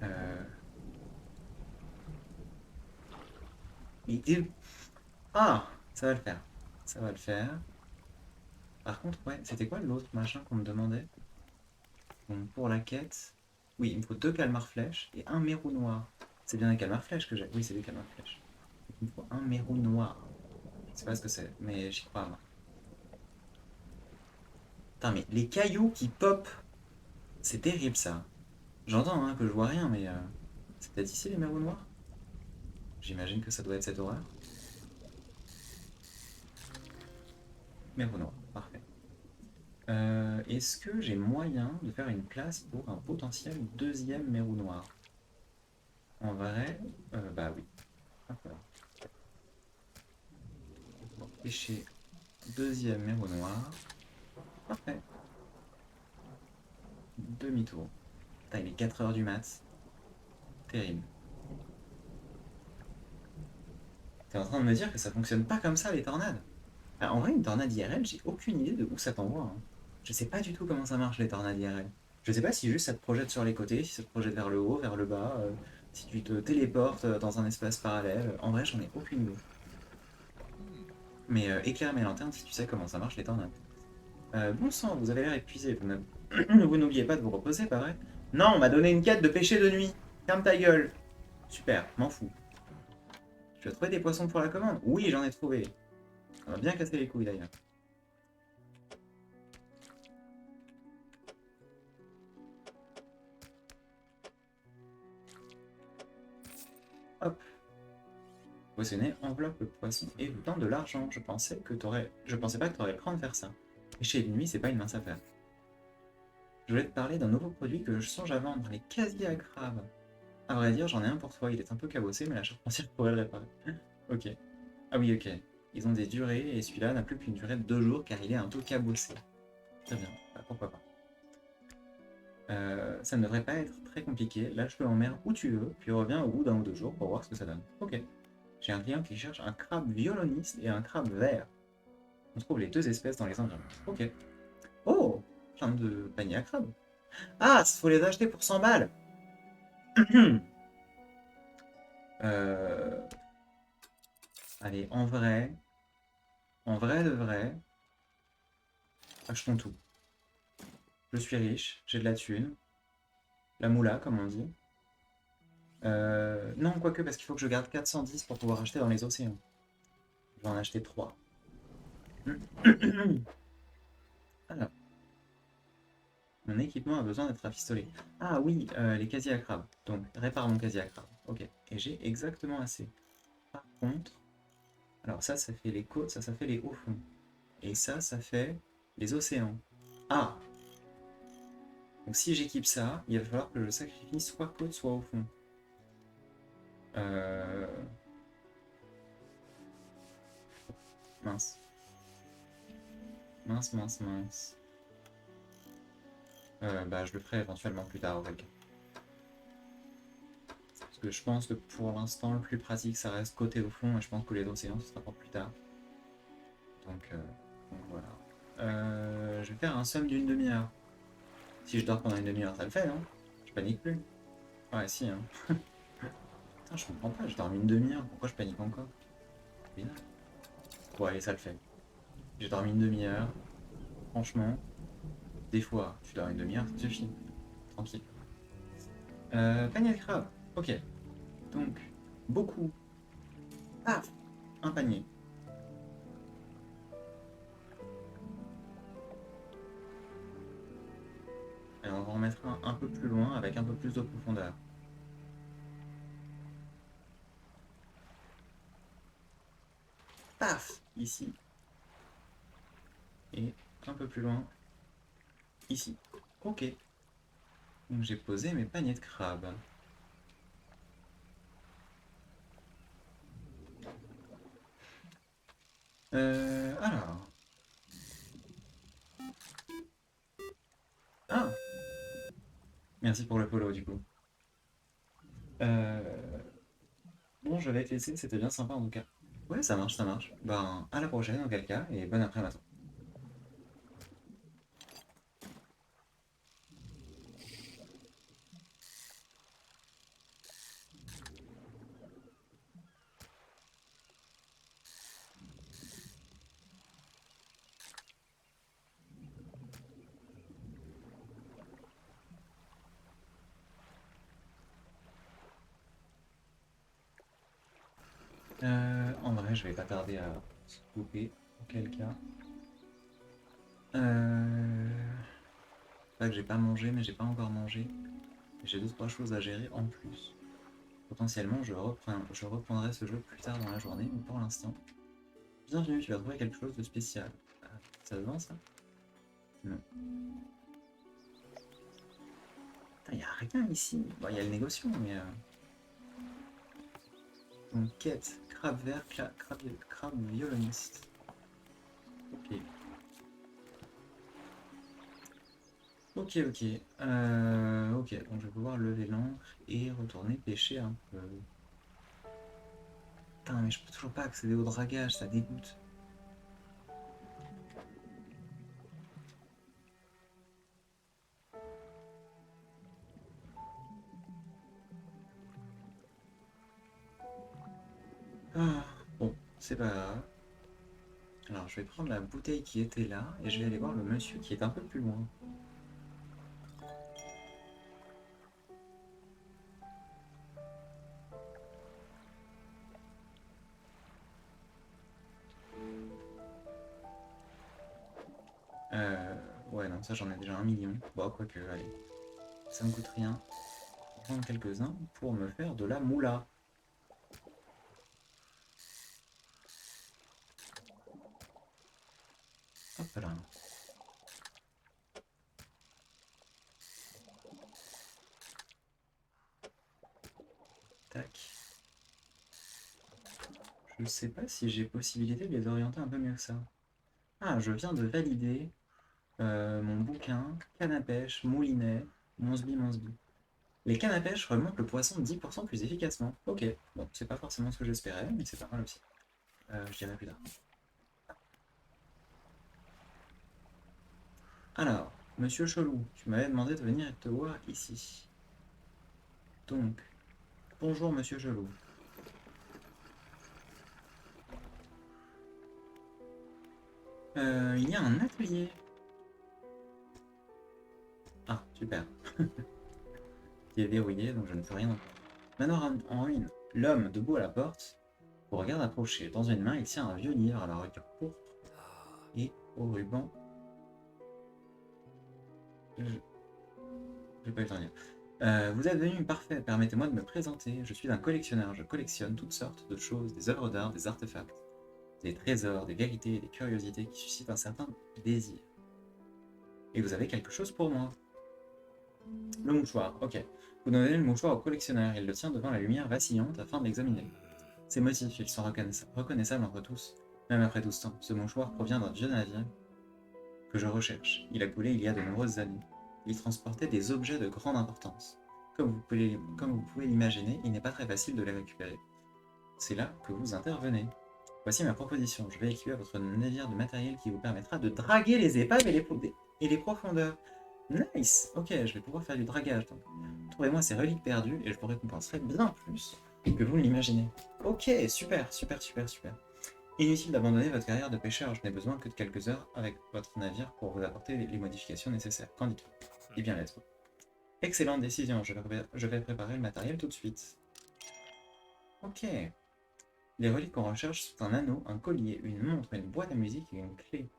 [SPEAKER 1] Euh... Ah! Ça va le faire. Ça va le faire. Par contre, ouais, c'était quoi l'autre machin qu'on me demandait? Donc pour la quête... Oui, il me faut 2 calmars flèches et un mérou noir. C'est bien des calmars flèches que j'ai. Oui, c'est des calmars flèches. Il me faut un mérou noir. Je sais pas ce que c'est, mais j'y crois, moi. Putain, mais les cailloux qui pop, c'est terrible ça. J'entends hein, que je vois rien, mais c'est peut-être ici les mérous noirs? J'imagine que ça doit être cette horreur. Mérou noir, parfait. Est-ce que j'ai moyen de faire une place pour un potentiel deuxième mérou noir? En vrai, bah oui. Hop là. Bon, pêcher deuxième mérou noir. Parfait. Demi-tour. Putain, il est 4 heures du mat. Terrible. T'es en train de me dire que ça fonctionne pas comme ça les tornades? Ah, en vrai, une tornade IRL, j'ai aucune idée de où ça t'envoie, hein. Je sais pas du tout comment ça marche les tornades IRL. Je sais pas si juste ça te projette sur les côtés, si ça te projette vers le haut, vers le bas. Si tu te téléportes dans un espace parallèle, en vrai, j'en ai aucune idée. Mais éclaire mes lanternes si tu sais comment ça marche les tornades. Bon sang, vous avez l'air épuisé. Vous n'oubliez pas de vous reposer, pas vrai? Non, on m'a donné une quête de pêcher de nuit. Ferme ta gueule. Super, m'en fous. Tu as trouvé des poissons pour la commande? Oui, j'en ai trouvé. Ça m'a bien cassé les couilles d'ailleurs. Hop. Poissonner, enveloppe le poisson et vous donne de l'argent. Je pensais pas que t'aurais le cran de faire ça. Pêcher de nuit, c'est pas une mince affaire. Je voulais te parler d'un nouveau produit que je songe à vendre, les casiers à crabe. À vrai dire, j'en ai un pour toi, il est un peu cabossé, mais la charpentière pourrait le réparer. Ok. Ah oui, ok. Ils ont des durées, et celui-là n'a plus qu'une durée de 2 jours car il est un peu cabossé. Très bien, bah, pourquoi pas. Ça ne devrait pas être très compliqué, lâche-le en mer où tu veux, puis reviens au bout d'un ou 2 jours pour voir ce que ça donne. Ok. J'ai un client qui cherche un crabe violoniste et un crabe vert. On trouve les deux espèces dans les environs. Ok. Oh, plein de paniers à crabes. Ah, il faut les acheter pour 100 balles. Euh, allez, en vrai de vrai, achetons tout. Je suis riche, j'ai de la thune, la moula comme on dit. Non, quoique, parce qu'il faut que je garde 410 pour pouvoir acheter dans les océans. Je vais en acheter 3. Alors, mon équipement a besoin d'être rafistolé. Ah oui, les casiers à crabe. Donc, répare mon casier à crabe. Ok, et j'ai exactement assez. Par contre, alors ça fait les côtes, ça fait les hauts fonds. Et ça fait les océans. Ah! Donc si j'équipe ça, il va falloir que je sacrifie soit côte, soit au fond. Euh... Mince. Mince, mince, mince. Bah, je le ferai éventuellement plus tard, auquel cas. Parce que je pense que pour l'instant, le plus pratique, ça reste côté au fond, et je pense que les océans, ce sera pour plus tard. Donc voilà. Je vais faire un somme d'une demi-heure. Si je dors pendant une demi-heure, ça le fait, non? Je panique plus. Ouais, si, hein. Putain, je comprends pas, j'ai dormi une demi-heure, pourquoi je panique encore? Bizarre. Bon, allez, ça le fait. J'ai dormi une demi-heure. Franchement, des fois, tu dors une demi-heure, ça suffit. Tranquille. Panier de crabe. Ok. Donc, beaucoup. Paf! Un panier. Et on va en mettre un peu plus loin avec un peu plus de profondeur. Paf! Ici. Et un peu plus loin. Ici. Ok. Donc j'ai posé mes paniers de crabe. Alors. Ah! Merci pour le follow du coup. Euh, Bon, je vais te laisser, c'était bien sympa en tout cas. Ouais, ça marche, ça marche. Ben, à la prochaine en quel cas, et bon après-midi. En vrai, je vais pas tarder à se couper, auquel cas. Pas que j'ai pas mangé, mais j'ai pas encore mangé. J'ai deux trois choses à gérer en plus. Potentiellement, je reprendrai ce jeu plus tard dans la journée, mais pour l'instant, bienvenue, tu vas trouver quelque chose de spécial. Ça se vend ça? Non. Putain, y a rien ici. Bon, y a le négociant, mais. Donc, quête, crabe vert, crabe violoniste. Ok. Ok, ok. Ok, donc je vais pouvoir lever l'ancre et retourner pêcher un peu. Putain, mais je peux toujours pas accéder au dragage, ça dégoûte. Ah, bon, c'est pas grave. Alors, je vais prendre la bouteille qui était là et je vais aller voir le monsieur qui est un peu plus loin. Ouais, non, ça j'en ai déjà 1 million. Bon, quoique, allez, ça me coûte rien. Je vais prendre quelques-uns pour me faire de la moula. Hop là. Tac. Je sais pas si j'ai possibilité de les orienter un peu mieux que ça. Ah, je viens de valider mon bouquin, canne à pêche, moulinet, Monsby, Monsby. Les cannes à pêche remontent le poisson 10% plus efficacement. Ok, bon, c'est pas forcément ce que j'espérais, mais c'est pas mal aussi. Je dirai plus tard. Alors, monsieur Chelou, tu m'avais demandé de venir te voir ici. Donc, bonjour monsieur Chelou. Il y a un atelier. Ah, super. Qui est verrouillé, donc je ne peux rien en faire. Manoir en ruine. L'homme, debout à la porte, vous regarde approcher. Dans une main, il tient un vieux livre à la relecture pourpre et au ruban. Je n'ai pas eu le temps de lire. Vous êtes venu parfait, permettez-moi de me présenter. Je suis un collectionneur, je collectionne toutes sortes de choses, des œuvres d'art, des artefacts, des trésors, des vérités et des curiosités qui suscitent un certain désir. Et vous avez quelque chose pour moi. Le mouchoir, ok. Vous donnez le mouchoir au collectionneur, il le tient devant la lumière vacillante afin de l'examiner. Ses motifs, ils sont reconnaissables entre tous, même après tout ce temps. Ce mouchoir provient d'un vieux navire que je recherche. Il a coulé il y a de nombreuses années. Il transportait des objets de grande importance. Comme vous pouvez l'imaginer, il n'est pas très facile de les récupérer. C'est là que vous intervenez. Voici ma proposition. Je vais équiper votre navire de matériel qui vous permettra de draguer les épaves et les profondeurs. Nice. Ok, je vais pouvoir faire du dragage. Trouvez-moi ces reliques perdues et je vous récompenserai bien plus que vous ne l'imaginez. Ok, super, super, super, super. Inutile d'abandonner votre carrière de pêcheur, je n'ai besoin que de quelques heures avec votre navire pour vous apporter les modifications nécessaires. Qu'en dites-vous? Eh bien, let's go. Excellente décision, je vais préparer le matériel tout de suite. Ok. Les reliques qu'on recherche sont un anneau, un collier, une montre, une boîte à musique et une clé.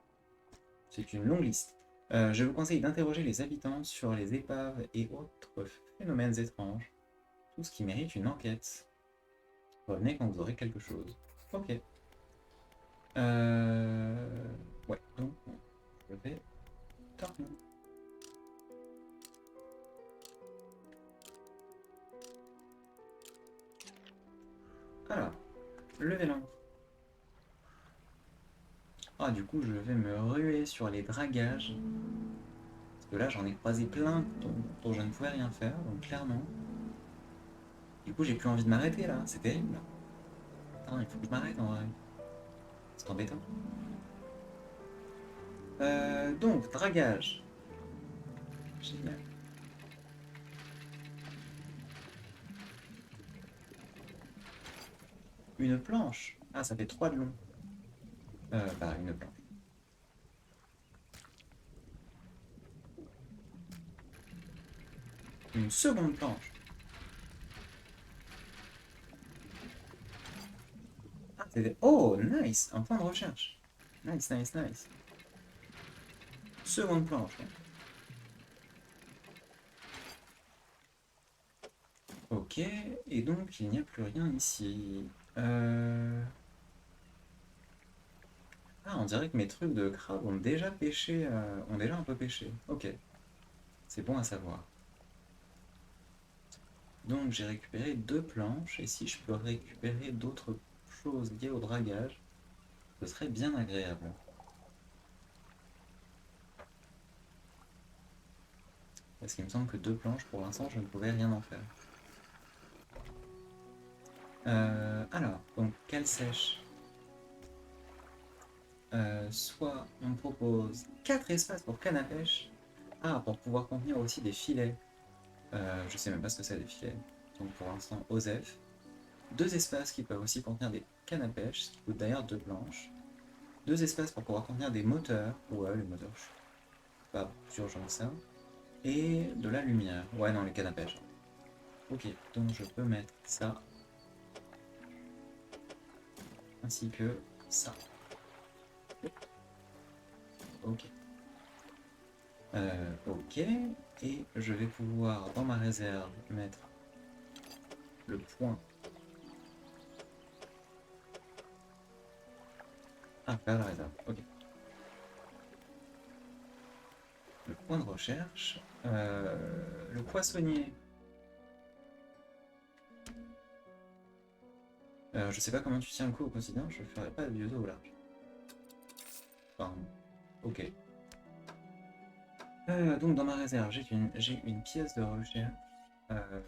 [SPEAKER 1] C'est une longue liste. Je vous conseille d'interroger les habitants sur les épaves et autres phénomènes étranges. Tout ce qui mérite une enquête. Revenez quand vous aurez quelque chose. Ok. Ouais, donc je vais terminer. Alors, levez l'encre. Ah, du coup, je vais me ruer sur les dragages. Parce que là, j'en ai croisé plein dont je ne pouvais rien faire, donc clairement. Du coup, j'ai plus envie de m'arrêter là, c'est terrible. Attends, il faut que je m'arrête en vrai. C'est embêtant. Donc, dragage. Génial. Une planche. Ah, ça fait 3 de long. Bah, une planche. Une seconde planche. Ah, oh, nice. Un point de recherche. Nice, nice, nice. Seconde planche. Ouais. Ok, et donc il n'y a plus rien ici. Ah, on dirait que mes trucs de crabe ont déjà pêché, ont déjà un peu pêché. Ok, c'est bon à savoir. Donc j'ai récupéré 2 planches, et si je peux récupérer d'autres choses liées au dragage, ce serait bien agréable. Parce qu'il me semble que 2 planches, pour l'instant, je ne pouvais rien en faire. Alors, donc, cale sèche. Soit on me propose 4 espaces pour canne à pêche. Ah, pour pouvoir contenir aussi des filets. Je sais même pas ce que c'est des filets. Donc pour l'instant, OSEF. 2 espaces qui peuvent aussi contenir des canne à pêche, ce qui coûte d'ailleurs 2 planches. 2 espaces pour pouvoir contenir des moteurs. Ouais, les moteurs, je suis pas plus urgent que ça. Et de la lumière. Ouais, non, les cannes à pêche. Ok, donc je peux mettre ça. Ainsi que ça. Ok. Ok. Et je vais pouvoir, dans ma réserve, mettre le point. Ah, faire la réserve. Ok. Le point de recherche. Le poissonnier. Je sais pas comment tu tiens le coup au quotidien, je ferai pas de biodôme au large. Enfin, ok. Donc dans ma réserve, j'ai une pièce de recherche. Euh,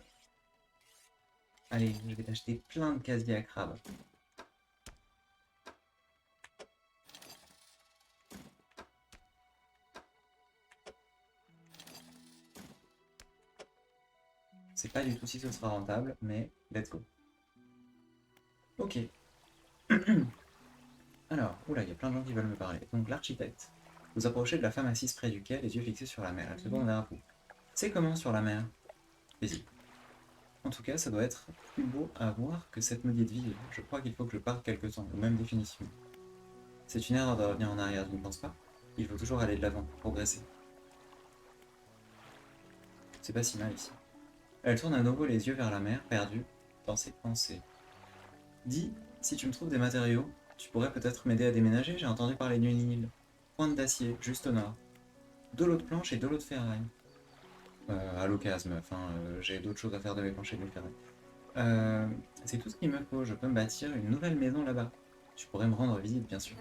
[SPEAKER 1] Allez, je vais t'acheter plein de casiers à crabe. C'est pas du tout si ce sera rentable, mais let's go. Ok. Alors, oula, il y a plein de gens qui veulent me parler. Donc l'architecte. Vous approchez de la femme assise près du quai, les yeux fixés sur la mer. Elle se tourne vers vous. C'est comment sur la mer? Paisible. En tout cas, ça doit être plus beau à voir que cette maudite ville. Je crois qu'il faut que je parte quelque temps, ou même définitivement. C'est une erreur de revenir en arrière, tu ne penses pas? Il faut toujours aller de l'avant, progresser. C'est pas si mal ici. Elle tourne à nouveau les yeux vers la mer, perdue dans ses pensées. Dis, si tu me trouves des matériaux, tu pourrais peut-être m'aider à déménager, j'ai entendu parler d'une île. Pointe d'acier, juste au nord. De l'eau de planche et de l'eau de ferraille. À l'occasion, enfin, j'ai d'autres choses à faire de mes planches et de mes ferrailles. C'est tout ce qu'il me faut, je peux me bâtir une nouvelle maison là-bas. Tu pourrais me rendre visite, bien sûr.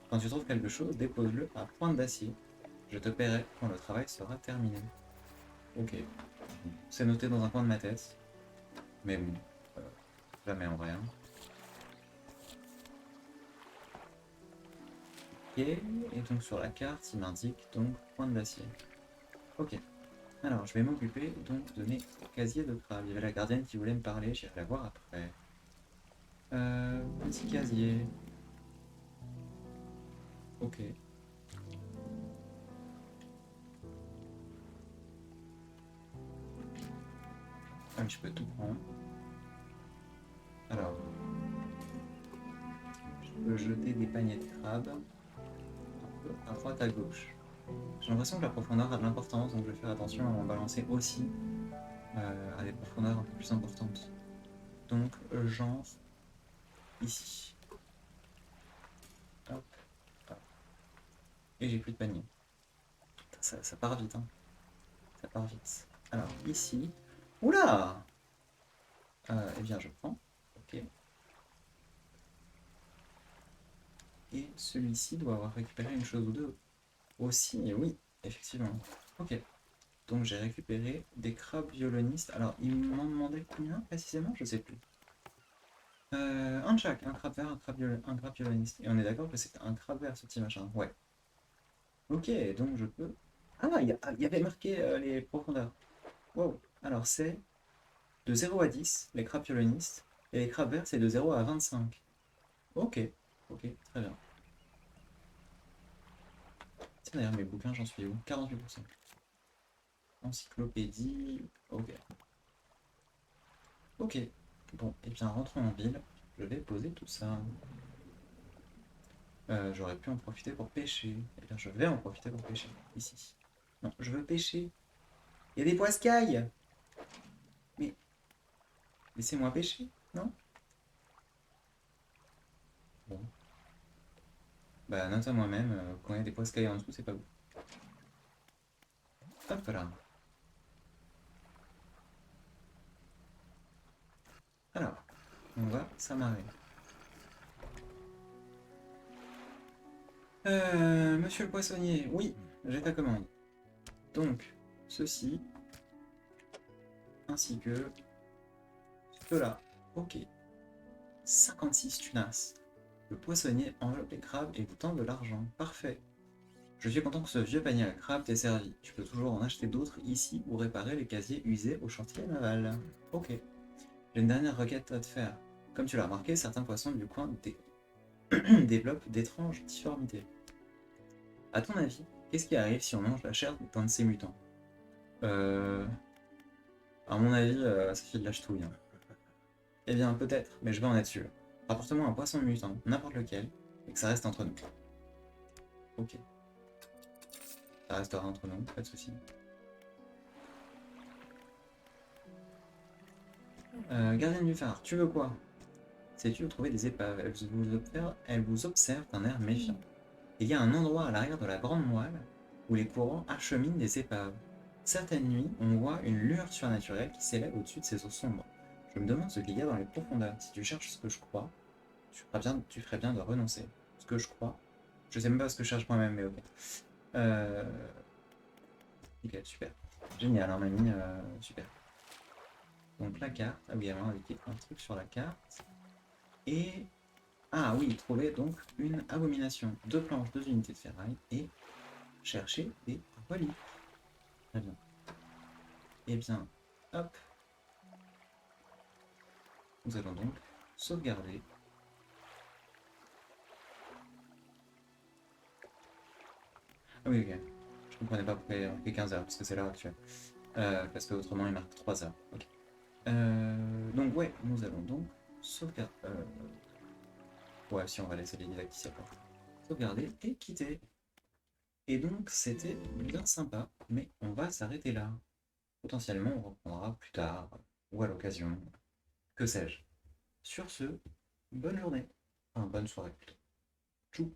[SPEAKER 1] Quand tu trouves quelque chose, dépose-le à pointe d'acier. Je te paierai quand le travail sera terminé. Ok. C'est noté dans un coin de ma tête. Mais bon, euh, jamais en vrai. Hein. Ok. Et donc sur la carte, il m'indique donc pointe d'acier. Ok. Alors, je vais m'occuper donc de mes casiers de crabe. Il y avait la gardienne qui voulait me parler, j'irai la voir après. Petit casier. Ok. Ah, je peux tout prendre. Alors, je peux jeter des paniers de crabe un peu à droite à gauche. J'ai l'impression que la profondeur a de l'importance, donc je vais faire attention à en balancer aussi à des profondeurs un peu plus importantes. Donc, genre ici. Hop, hop. Et j'ai plus de panier. Ça part vite, hein. Ça part vite. Alors, ici. Oula! Eh bien, je prends. Ok. Et celui-ci doit avoir récupéré une chose ou deux. Aussi, oui, effectivement. Ok. Donc j'ai récupéré des crabes violonistes. Alors, ils m'en demandaient combien précisément? Je sais plus. Un de chaque, un crabe vert, un crabe violoniste. Et on est d'accord que c'est un crabe vert ce petit machin. Ouais. Ok, donc je peux. Ah, il y avait marqué les profondeurs. Wow. Alors c'est de 0 à 10, les crabes violonistes. Et les crabes verts, c'est de 0 à 25. Ok. Ok, très bien. Tiens, d'ailleurs, mes bouquins, j'en suis où? 48%. Encyclopédie. Ok. Ok. Bon, et bien rentrons en ville. Je vais poser tout ça. J'aurais pu en profiter pour pêcher. Eh bien, je vais en profiter pour pêcher. Ici. Non, je veux pêcher. Il y a des poiscailles. Mais laissez-moi pêcher, non? Bon. Bah, note à moi-même, quand il y a des poiscailles en dessous, c'est pas bon. Hop là. Alors, on va s'amarrer. Monsieur le poissonnier, oui, j'ai ta commande. Donc, ceci, ainsi que cela. Ok. 56 tunas. Le poissonnier enveloppe les crabes et vous tend de l'argent. Parfait. Je suis content que ce vieux panier à crabes t'ait servi. Tu peux toujours en acheter d'autres ici ou réparer les casiers usés au chantier naval. Ok. J'ai une dernière requête à te faire. Comme tu l'as remarqué, certains poissons du coin développent d'étranges difformités. À ton avis, qu'est-ce qui arrive si on mange la chair d'un de ces mutants? Euh... À mon avis, ça fait de la ch'touille, hein. Eh bien, peut-être, mais je vais en être sûr. Rapporte-moi un poisson mutant, n'importe lequel, et que ça reste entre nous. Ok, ça restera entre nous, pas de soucis. Gardienne du phare, tu veux quoi? Sais-tu où trouver des épaves? Elles vous observent d'un air méfiant. Il y a un endroit à l'arrière de la grande moelle où les courants acheminent des épaves. Certaines nuits, on voit une lueur surnaturelle qui s'élève au-dessus de ces eaux sombres. Je me demande ce qu'il y a dans les profondeurs. Si tu cherches ce que je crois, tu ferais bien de renoncer. Ce que je crois, je sais même pas ce que je cherche moi-même, mais ok. Euh... Ok, super. Génial, hein, mamie, super. Donc la carte, ah oui, elle m'a indiqué un truc sur la carte. Et ah oui, trouver donc une abomination. 2 planches, 2 unités de ferraille et chercher des reliques. Très bien. Eh bien, hop, nous allons donc sauvegarder. Ah oui, ok. Je comprenais pas pourquoi il marquait 15 heures, parce que c'est l'heure actuelle. Parce que autrement il marque 3 heures. Ok. Donc ouais, nous allons donc sauvegarder. Ouais, si on va laisser les didacticiels. Sauvegarder et quitter. Et donc c'était bien sympa, mais on va s'arrêter là. Potentiellement on reprendra plus tard, ou à l'occasion, que sais-je. Sur ce, bonne journée. Enfin, bonne soirée plutôt. Tchou.